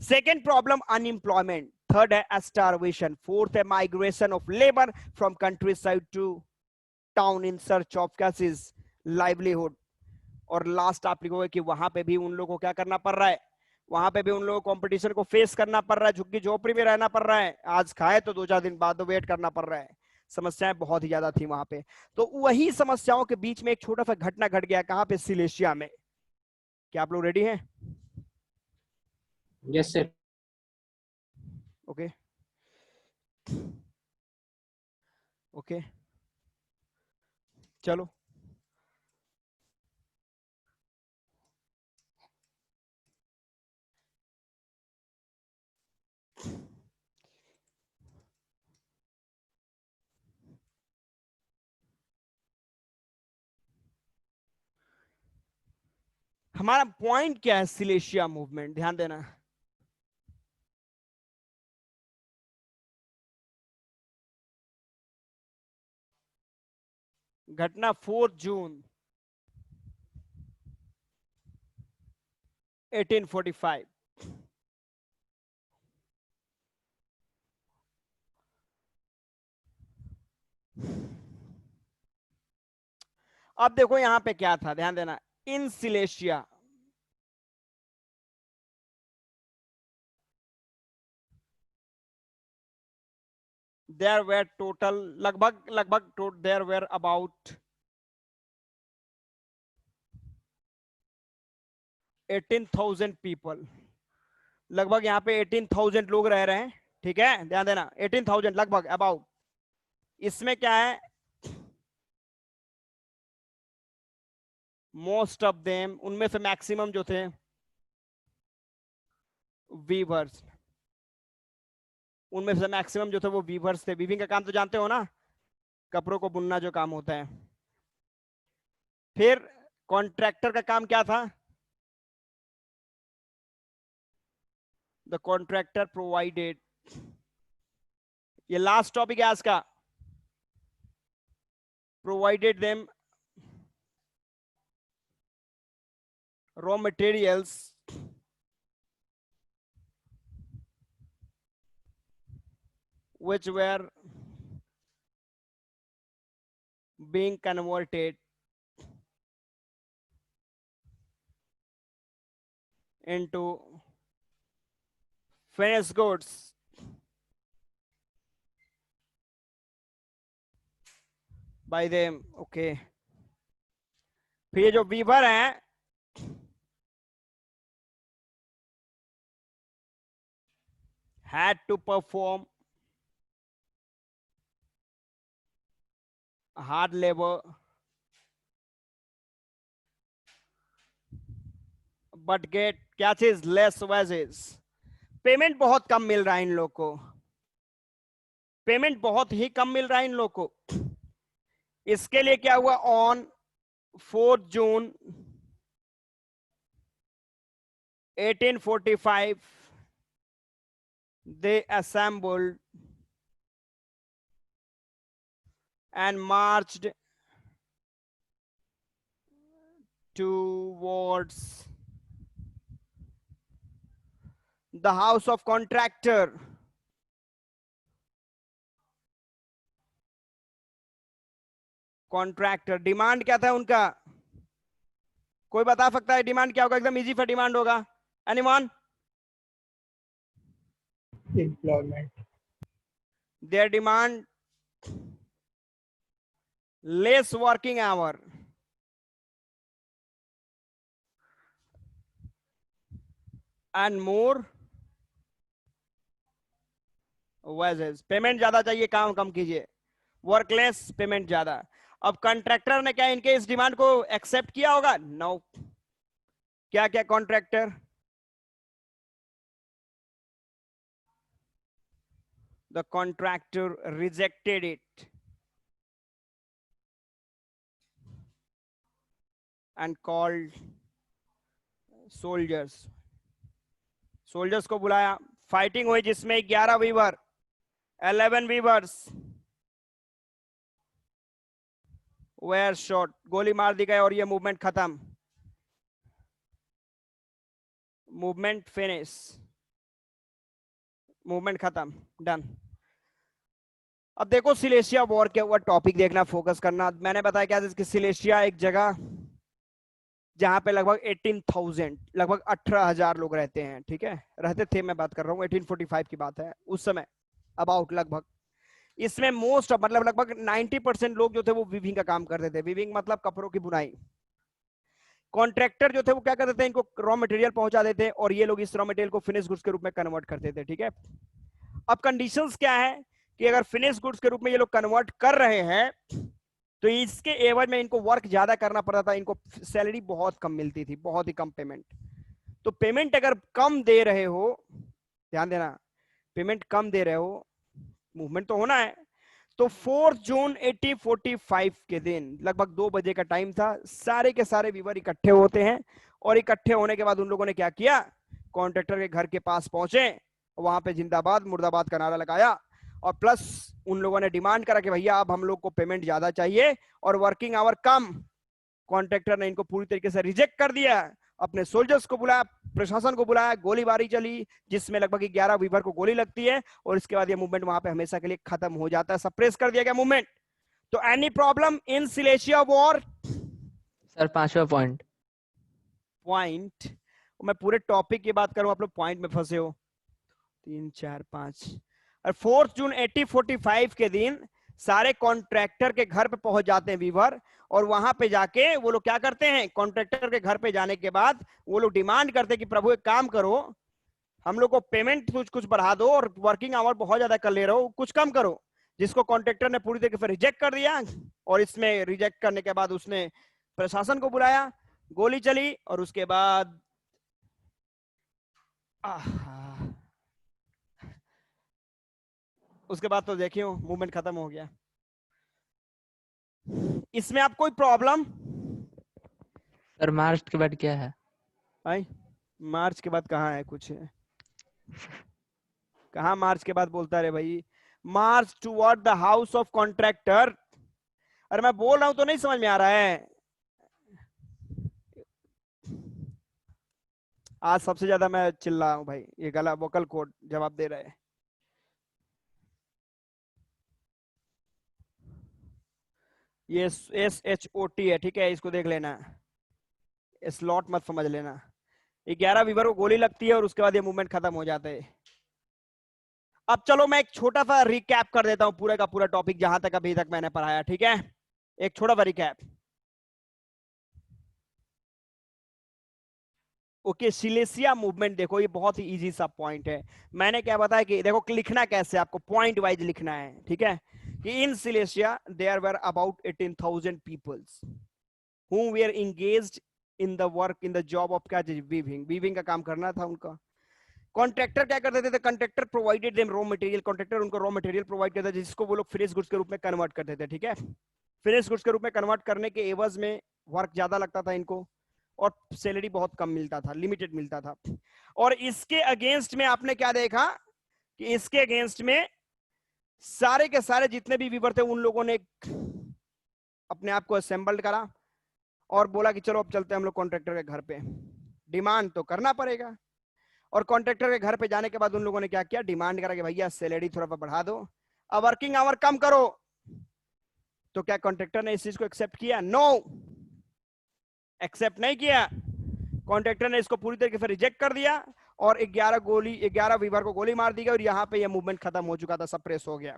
सेकेंड प्रॉब्लम अनएम्प्लॉयमेंट, थर्ड है स्टारवेशन, फोर्थ है migration of labour from countryside to town in search of क्या चीज, लाइवलीहुड। और लास्ट आप लिखोगे कि वहां पे भी उन लोगों को क्या करना पड़ रहा है, वहां पे भी उन लोगों को कंपटीशन को फेस करना पड़ रहा है, झुग्गी झोपड़ी में रहना पड़ रहा है, आज खाए तो 2-4 दिन बाद वेट करना पड़ रहा है। समस्याएं बहुत ही ज्यादा थी वहां पे। तो वही समस्याओं के बीच में एक छोटा सा घटना घट गया, कहां पे, सिलेशिया में। क्या आप लोग रेडी हैं? Yes sir. ओके ओके चलो। हमारा पॉइंट क्या है, सिलेशिया मूवमेंट, ध्यान देना। घटना 4 जून 1845। अब देखो यहां पे क्या था, ध्यान देना। इन सिलेशिया there were total लगभग there were about 18,000 people। लगभग यहाँ पे 18,000 लोग रह रहे हैं, ठीक है, ध्यान देना 18,000 लगभग अबाउट। इसमें क्या है, मोस्ट ऑफ देम, उनमें से मैक्सिमम जो थे वीवर्स, उनमें से मैक्सिमम जो थे वो वीवर्स थे। वीविंग का काम तो जानते हो ना, कपड़ों को बुनना जो काम होता है। फिर कॉन्ट्रैक्टर का काम क्या था, द कॉन्ट्रैक्टर प्रोवाइडेड, ये लास्ट टॉपिक है आज का, provided them raw materials which were being converted into finished goods by them। Okay फिर ये जो वीवर हैं, had to perform hard labor but get क्या चीज, लेस wages। पेमेंट बहुत कम मिल रहा है इन लोग को, पेमेंट बहुत ही कम मिल रहा है इन लोग को। इसके लिए क्या हुआ, on 4 June 1845 they assembled and marched towards the house of contractor। Contractor, demand क्या था उनका, कोई बता सकता है डिमांड क्या होगा? एकदम इजी फॉर डिमांड होगा, anyone? Employment. Their demand less working hour and more wages. Payment ज्यादा चाहिए, काम कम कीजिए, वर्कलेस, पेमेंट ज्यादा। अब कॉन्ट्रैक्टर ने क्या इनके इस डिमांड को एक्सेप्ट किया होगा? नो। क्या क्या contractor, the contractor rejected it and called soldiers. Soldiers को बुलाया, फाइटिंग हुई जिसमें 11 वीवर 11 वीवर्स वेयर शॉट, गोली मार दी गई और ये मूवमेंट खत्म, मूवमेंट फिनिश, मूवमेंट खत्म, डन। अब देखो सिलेशिया वॉर के ऊपर टॉपिक देखना, फोकस करना। मैंने बताया क्या कि सिलेशिया एक जगह जहां पे लगभग 18,000 लगभग 18,000 लोग रहते हैं, ठीक है, रहते थे, मैं बात कर रहा हूँ 1845 की बात है उस समय, अबाउट लगभग। इसमें मोस्ट मतलब लगभग 90% लोग जो थे वो वीविंग का काम करते थे। वीविंग मतलब कपड़ों की बुनाई। कॉन्ट्रैक्टर जो थे वो क्या करते थे, इनको रॉ मटेरियल पहुंचा देते और ये लोग इस रॉ मटेरियल को फिनिश गुड्स के रूप में कन्वर्ट करते थे, ठीक है। अब कंडीशंस क्या है कि अगर फिनिश गुड्स के रूप में ये लोग कन्वर्ट कर रहे हैं तो इसके एवज में इनको वर्क ज्यादा करना पड़ता था, इनको सैलरी बहुत कम मिलती थी, बहुत ही कम पेमेंट। तो पेमेंट अगर कम दे रहे हो, ध्यान देना, पेमेंट कम दे रहे हो, मूवमेंट तो होना है। तो 4 जून 1845 के दिन लगभग 2 बजे का टाइम था, सारे के सारे वीवर इकट्ठे होते हैं और इकट्ठे होने के बाद उन लोगों ने क्या किया, कॉन्ट्रैक्टर के घर के पास पहुंचे, वहां पे जिंदाबाद मुर्दाबाद का नारा लगाया और प्लस उन लोगों ने डिमांड करा कि भैया अब हम लोग को पेमेंट ज्यादा चाहिए और वर्किंग आवर कम। कॉन्ट्रैक्टर ने इनको पूरी तरीके से रिजेक्ट कर दिया, अपने सोल्जर्स को बुलाया, प्रशासन को बुलाया, गोलीबारी चली जिसमें लगभग 11 वीवर को गोली लगती है और इसके बाद ये मूवमेंट वहां पे हमेशा के लिए खत्म हो जाता है, सप्रेस कर दिया गया मूवमेंट। तो any problem in Silesia war? Sir 5वां पॉइंट। पॉइंट मैं पूरे टॉपिक की बात करूं, आप लोग पॉइंट में फंसे हो। 3 4 5 और 4 जून 1845 के दिन सारे कॉन्ट्रैक्टर के घर पे पहुंच जाते हैं वीवर, और वहां पे जाके वो लोग क्या करते हैं, कॉन्ट्रैक्टर के घर पे जाने के बाद वो लोग डिमांड करते हैं कि प्रभु एक काम करो, हम लोग को पेमेंट कुछ बढ़ा दो और वर्किंग आवर बहुत ज्यादा कर ले रहे हो, कुछ कम करो। जिसको कॉन्ट्रैक्टर ने पूरी तरीके से रिजेक्ट कर दिया और इसमें रिजेक्ट करने के बाद उसने प्रशासन को बुलाया, गोली चली और उसके बाद उसके बाद तो देखियो मूवमेंट खत्म हो गया। इसमें आप कोई प्रॉब्लम? सर मार्च के बाद क्या है? भाई मार्च के बाद कहाँ है कुछ है? कहाँ मार्च के बाद बोलता है भाई? March toward the House of contractor. अरे मैं बोल रहा हूं तो नहीं समझ में आ रहा है? आज सबसे ज्यादा मैं चिल्ला रहा हूं भाई, ये गला वोकल कोड जवाब दे रहे हैं। ये SHOT है, ठीक है, इसको देख लेना, स्लॉट मत समझ लेना। 11 वीवर को गोली लगती है और उसके बाद ये मूवमेंट खत्म हो जाता है। अब चलो मैं एक छोटा सा रिकैप कर देता हूं पूरे का पूरा टॉपिक जहां तक अभी तक मैंने पढ़ाया, ठीक है, एक छोटा सा रिकैप। ओके, सिलेशिया मूवमेंट देखो, ये बहुत ही इजी सा पॉइंट है। मैंने क्या बताया कि देखो लिखना कैसे, आपको पॉइंट वाइज लिखना है, ठीक है, कि in Silesia there were about 18,000 peoples whom were engaged in the work in the job of क्या, वीविंग का काम करना था उनका। कॉन्ट्रैक्टर क्या करते थे? Contractor provided them raw material, contractor उनको रॉ मटेरियल प्रोवाइड करता था जिसको वो लोग फिनिश गुड्स के रूप में कन्वर्ट करते थे, ठीक है। फिनिश गुड्स के रूप में कन्वर्ट करने के एवज में वर्क ज्यादा लगता था इनको और सैलरी बहुत कम मिलता था, लिमिटेड मिलता था। और इसके अगेंस्ट में आपने क्या देखा कि इसके अगेंस्ट में सारे के सारे जितने भी वीवर थे उन लोगों ने अपने आप को असेंबल्ड करा और बोला कि चलो अब चलते हैं हम लोग कॉन्ट्रैक्टर के घर पे। डिमांड तो करना पड़ेगा, और कॉन्ट्रैक्टर के घर पे जाने के बाद उन लोगों ने क्या किया, डिमांड करा कि भैया सैलरी थोड़ा सा बढ़ा दो, अब वर्किंग आवर कम करो। तो क्या कॉन्ट्रैक्टर ने इस चीज को एक्सेप्ट किया? नो, एक्सेप्ट नहीं किया। कॉन्ट्रैक्टर ने इसको पूरी तरीके से रिजेक्ट कर दिया और 11 वीवर को गोली मार दी गई और यहाँ पे ये मूवमेंट खत्म हो चुका था, सप्रेस हो गया।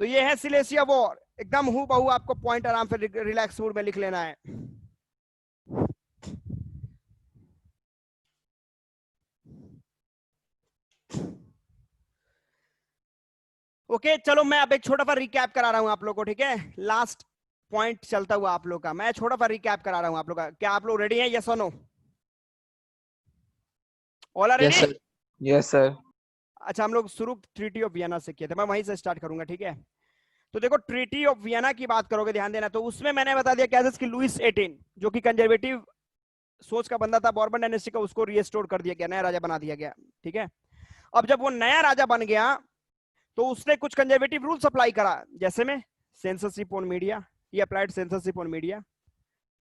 तो ये है सिलेशिया वॉर, एकदम हूबहू, आपको पॉइंट आराम से रिलैक्स मूड में लिख लेना है। ओके चलो मैं अब एक छोटा सा रिकैप करा रहा हूं आप लोगों को, ठीक है, लास्ट पॉइंट चलता हुआ आप लोग का, मैं छोटा सा रिकैप करा रहा हूं आप लोग का। क्या आप लोग रेडी हैं? यस और no? All are ready? Yes sir. अच्छा हम लोग शुरू ट्रीटी ऑफ वियना से किए थे, मैं वहीं से स्टार्ट करूंगा, ठीक है। तो देखो ट्रीटी ऑफ वियना की बात करोगे, ध्यान देना, तो उसमें मैंने बता दिया क्या कि लुइस 18 जो कि कंजर्वेटिव सोच का बंदा था, बॉर्बन डायनेस्टी का, उसको रिस्टोर कर दिया गया, नया राजा बना दिया गया, ठीक है। अब जब वो नया राजा बन गया तो उसने कुछ कंजर्वेटिव रूल्स अप्लाई करा, जैसे में censorship on media, he applied censorship on media,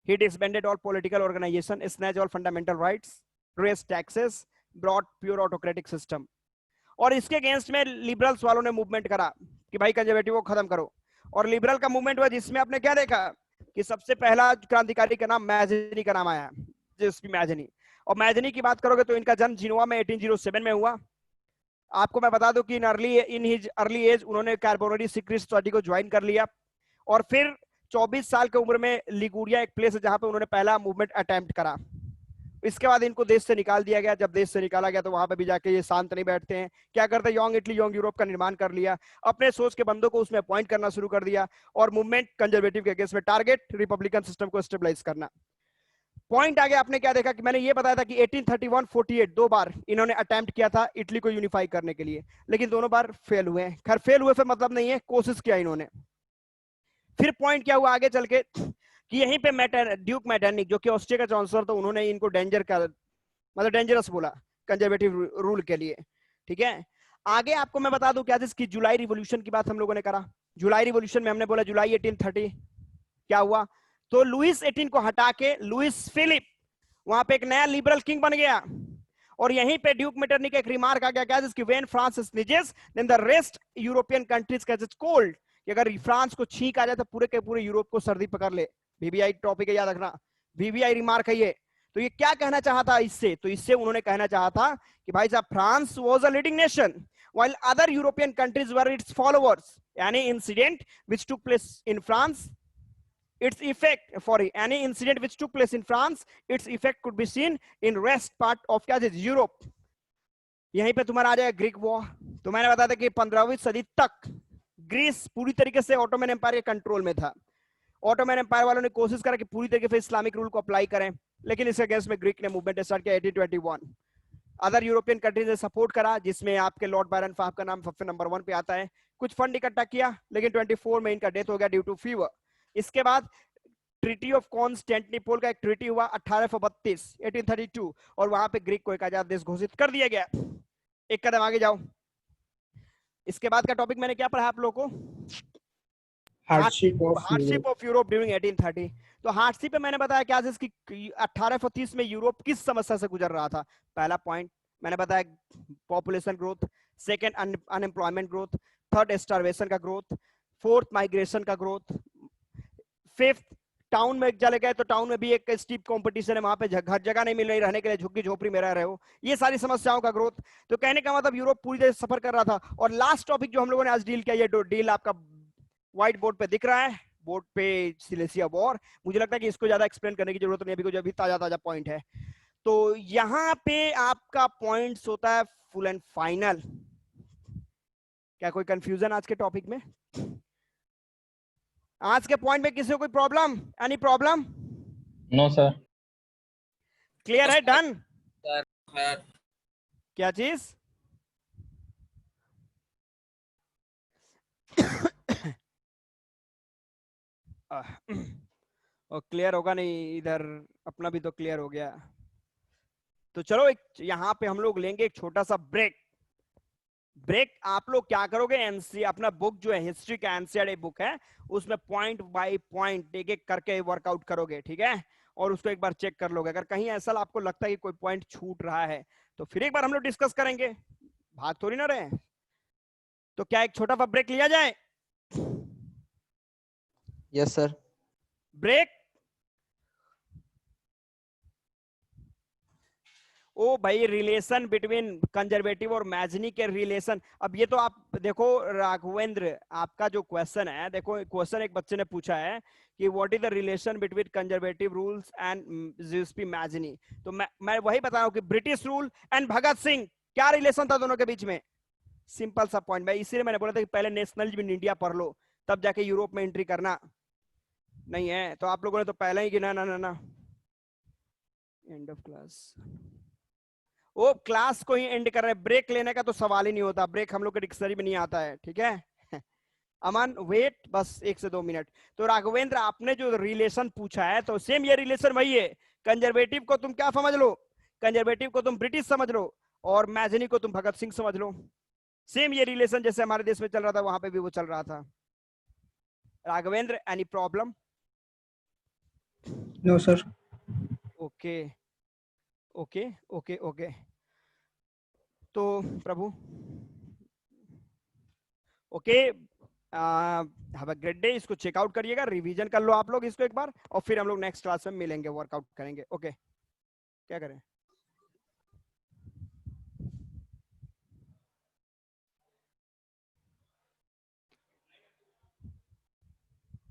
he disbanded all political organization, snatched all fundamental rights, raised taxes, brought pure autocratic system। और इसके अगेंस्ट में लिबरल्स वालों ने मूवमेंट करा कि भाई कंजर्वेटिव को खत्म करो, और लिबरल का मूवमेंट हुआ जिसमें आपने क्या देखा कि सबसे पहला क्रांतिकारी का नाम मैजनी का नाम आया, जिसकी मैजनी। और मैजनी की बात करोगे तो इनका जन्म जिनोवा में 1807 में हुआ। आपको मैं बता दूं कि इन हिज अर्ली एज उन्होंने कार्बोनरी सीक्रेट सोसाइटी को ज्वाइन कर लिया, और फिर 24 साल की उम्र में लिगुरिया एक प्लेस है जहां पे उन्होंने पहला मूवमेंट अटेम्प्ट करा। इसके बाद इनको देश से निकाल दिया गया। जब देश से निकाला गया तो वहां पे भी जाके ये शांत नहीं बैठते हैं, क्या करते हैं, यंग इटली यंग यूरोप का निर्माण कर लिया, अपने सोच के बंदों को उसमें अपॉइंट करना शुरू कर दिया, और मूवमेंट कंजर्वेटिव के अगेंस्ट में, टारगेट रिपब्लिकन सिस्टम को स्टेबलाइज करना। पॉइंट आगे आपने क्या देखा कि मैंने ये बताया था कि 1831-48 दो बार इन्होंने अटेम्प्ट किया था इटली को यूनिफाई करने के लिए, लेकिन दोनों बार फेल हुए हैं। खैर फेल हुए फिर मतलब नहीं है, कोशिश किया इन्होंने। फिर पॉइंट क्या हुआ आगे चल के कि यहीं पे ड्यूक मैटरनिक जो कि ऑस्ट्रिया का चांसलर था, उन्होंने इनको मतलब डेंजरस बोला कंजर्वेटिव रूल के लिए, ठीक है। आगे आपको मैं बता दूं क्या, जिसकी जुलाई रिवॉल्यूशन की बात हम लोगों ने करा। जुलाई रिवॉल्यूशन में हमने बोला जुलाई 1830 क्या हुआ, तो लुइस 18 को हटा के लुइस फिलिप, वहां पे एक नया लिबरल किंग बन गया। और यहीं पे ड्यूक मैटरनिक का एक रिमार्क आ गया क्या, जिसकी when France sneezes then the rest European countries catch cold, कि अगर फ्रांस को छींक आ जाए तो पूरे के पूरे यूरोप को सर्दी पकड़ ले। वीवीआई टॉपिक है, याद रखना, वीवीआई रिमार्क है ये। तो ये क्या कहना चाहता इससे, तो इससे उन्होंने कहना चाहा था कि भाई साहब France was a leading nation while other European countries were its followers. Any incident which took place in France, any incident which took place in France, its effect could be seen in rest part of क्या चीज, Europe. यहीं पे तुम्हारा आ जाएगा Greek war. तो मैंने बताया था कि 15वीं सदी तक ग्रीस पूरी तरीके से ऑटोमन एम्पायर के कंट्रोल में था। ऑटोमन एम्पायर वालों ने कोशिश करा कि पूरी तरीके से इस्लामिक रूल को अप्लाई करें, लेकिन इसके अगेंस्ट में ग्रीक ने मूवमेंट स्टार्ट किया 1821। अदर यूरोपियन कंट्रीज ने सपोर्ट करा, जिसमें आपके लॉर्ड बायरन फाफ का नाम सबसे नंबर 1 पे आता है। कुछ फंड इकट्ठा किया, लेकिन 24 में इनका डेथ हो गया ड्यू टू फीवर। इसके बाद ट्रीटी ऑफ कॉन्स्टेंटिनोपल का एक ट्रीटी हुआ 1832 और वहां पे ग्रीक को एक आजाद देश घोषित कर दिया गया। एक कदम आगे जाओ, इसके बाद का टॉपिक मैंने क्या पढ़ा आप लोगों को, हार्डशिप ऑफ यूरोप ड्यूरिंग 1830। तो हार्डशिप पे मैंने बताया क्या, जिसकी 1830 में यूरोप किस समस्या से गुजर रहा था। पहला पॉइंट मैंने बताया population growth, second unemployment growth, third starvation का ग्रोथ, फोर्थ माइग्रेशन का ग्रोथ, फिफ्थ टाउन में चले गए तो टाउन में भी एक स्टीप कंपटीशन है, वहां पे घर जगह नहीं मिल रही रहने के लिए, झुग्गी झोपड़ी में रह रहे हो, ये सारी समस्याओं का ग्रोथ। तो कहने का मतलब यूरोप पूरी तरह सफर कर रहा था। और लास्ट टॉपिक जो हम लोगों ने आज डील किया, ये डील आपका व्हाइट बोर्ड पे दिख रहा है, बोर्ड पे सिलेसिया वॉर। मुझे लगता है कि इसको ज्यादा एक्सप्लेन करने की जरूरत नहीं, अभी कुछ अभी ताजा ताजा पॉइंट है। तो यहाँ पे आपका पॉइंट्स होता है फुल एंड फाइनल। क्या कोई कंफ्यूजन आज के टॉपिक में, आज के पॉइंट में किसी को कोई problem, any problem? No sir. Clear है, डन? सर क्या चीज? और क्लियर होगा नहीं, इधर अपना भी तो क्लियर हो गया। तो चलो एक यहां पे हम लोग लेंगे एक छोटा सा ब्रेक। आप लोग क्या करोगे, एनसी अपना बुक जो है हिस्ट्री का एनसीईआरटी बुक है, उसमें पॉइंट बाय पॉइंट एक एक करके वर्कआउट करोगे, ठीक है। और उसको एक बार चेक कर लोगे। अगर कहीं ऐसा आपको लगता है कि कोई पॉइंट छूट रहा है तो फिर एक बार हम लोग डिस्कस करेंगे, भाग थोड़ी ना रहे। तो क्या एक छोटा सा ब्रेक लिया जाए? Yes sir. ब्रेक। ओ भाई, रिलेशन बिटवीन कंजर्वेटिव और मैजनी के रिलेशन। अब ये तो आप देखो राघवेंद्र, आपका जो क्वेश्चन है, देखो क्वेश्चन एक बच्चे ने पूछा है कि what is the relation between conservative rules and Giuseppe Mazzini. तो मैं वही बता रहा हूं कि British rule and Bhagat Singh, क्या रिलेशन था दोनों के बीच में? सिंपल सा पॉइंट। मैं इसीलिए मैंने बोला था कि पहले नेशनलिज्म इन इंडिया पढ़ लो, तब जाके यूरोप में एंट्री करना। नहीं है तो आप लोगों ने तो पहले ही गिना ना। End of class. वो क्लास को ही एंड कर रहे हैं, ब्रेक लेने का तो सवाल ही नहीं होता, ब्रेक हम लोग के डिक्शनरी में नहीं आता है, ठीक है। अमन वेट बस 1 से 2 मिनट। तो राघवेंद्र आपने जो रिलेशन पूछा है तो सेम ये रिलेशन वही है। कंजर्वेटिव को तुम क्या समझ लो, कंजर्वेटिव को तुम ब्रिटिश समझ लो और मैजनी को तुम भगत सिंह समझ लो। सेम ये रिलेशन जैसे हमारे देश में चल रहा था वहां पे भी वो चल रहा था। Raghavendra any problem? No sir. Okay okay okay okay. तो Prabhu okay, have a great day. इसको चेकआउट करिएगा, रिवीजन कर लो आप लोग इसको एक बार, और फिर हम लोग नेक्स्ट क्लास में मिलेंगे, वर्कआउट करेंगे। ओके क्या करें?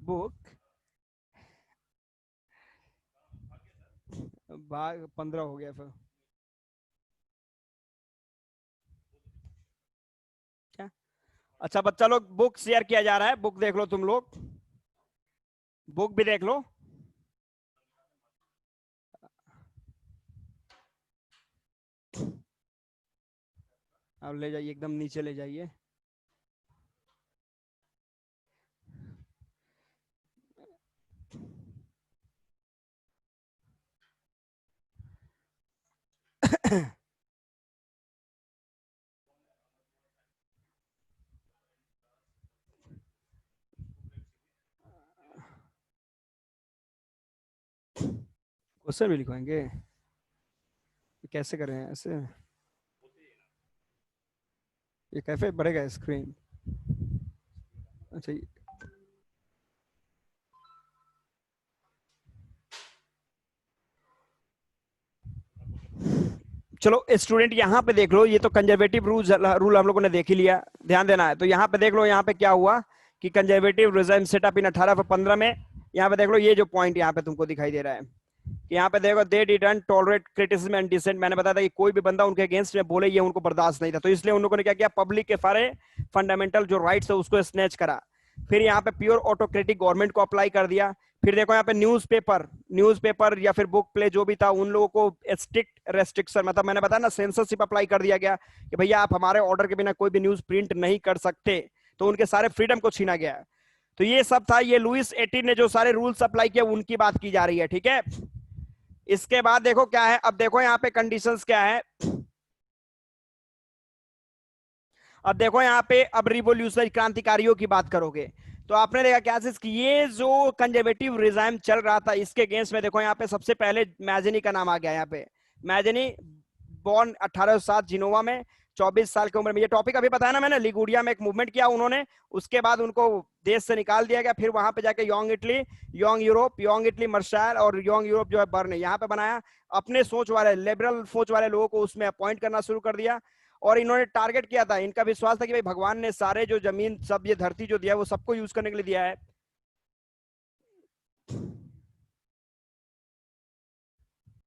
बुक भाग 15 हो गया फिर क्या? अच्छा बच्चा लोग, बुक शेयर किया जा रहा है, बुक देख लो तुम लोग, बुक भी देख लो। अब ले जाइए, एकदम नीचे ले जाइए। क्वेश्चन भी लिखवाएंगे, कैसे करें ऐसे? ये कैसे बढ़ेगा स्क्रीन? अच्छा चलो स्टूडेंट यहाँ पे देख लो, ये तो कंजर्वेटिव रूल हम लोगों ने देख ही लिया, ध्यान देना है। तो यहाँ पे देख लो, यहाँ पे क्या हुआ कि कंजर्वेटिव रिजाइम सेटअप इन 1815 में, यहाँ पे देख लो ये जो पॉइंट यहाँ पे तुमको दिखाई दे रहा है कि यहाँ पे देखो they didn't tolerate criticism and dissent. मैंने बताया था कि कोई भी बंदा उनके अगेंस्ट में बोले ये उनको बर्दाश्त नहीं था, तो इसलिए उन लोगों ने क्या किया, पब्लिक के सारे फंडामेंटल जो राइट्स है उसको स्नैच करा। फिर यहाँ पे प्योर ऑटोक्रेटिक गवर्नमेंट को अप्लाई कर दिया। फिर देखो यहाँ पे न्यूज़पेपर या फिर बुक प्ले जो भी था उन लोगों को स्ट्रिक्ट रेस्ट्रिक्शन, मतलब मैंने बताया ना सेंसरशिप अप्लाई कर दिया गया कि भैया आप हमारे ऑर्डर के बिना कोई भी न्यूज प्रिंट नहीं कर सकते, तो उनके सारे फ्रीडम को छीना गया। तो ये सब था, ये लुइस 18 ने जो सारे रूल्स अप्लाई किए उनकी बात की जा रही है, ठीक है। इसके बाद देखो क्या है, अब देखो यहाँ पे कंडीशंस क्या है। अब देखो यहाँ पे, अब रिवोल्यूशनरी क्रांतिकारियों की बात करोगे तो आपने देखा क्या चीज कि ये जो कंजर्वेटिव रिजाइम चल रहा था इसके अगेंस्ट में देखो यहाँ पे सबसे पहले मैजनी का नाम आ गया। यहाँ पे मैजनी बॉर्न 1807 जिनोवा में, 24 साल की उम्र में। ये टॉपिक अभी बताया ना मैंने, लिगुरिया में एक मूवमेंट किया उन्होंने, उसके बाद उनको देश से निकाल दिया गया। फिर वहां पे जाके यंग इटली, यंग इटली मर्शाल और यंग यूरोप जो है बर्न यहाँ पे बनाया। अपने सोच वाले लिबरल सोच वाले लोगों को उसमें अपॉइंट करना शुरू कर दिया। और इन्होंने टारगेट किया था, इनका विश्वास था कि भाई भगवान ने सारे जो जमीन सब ये धरती जो दिया है वो सबको यूज करने के लिए दिया है।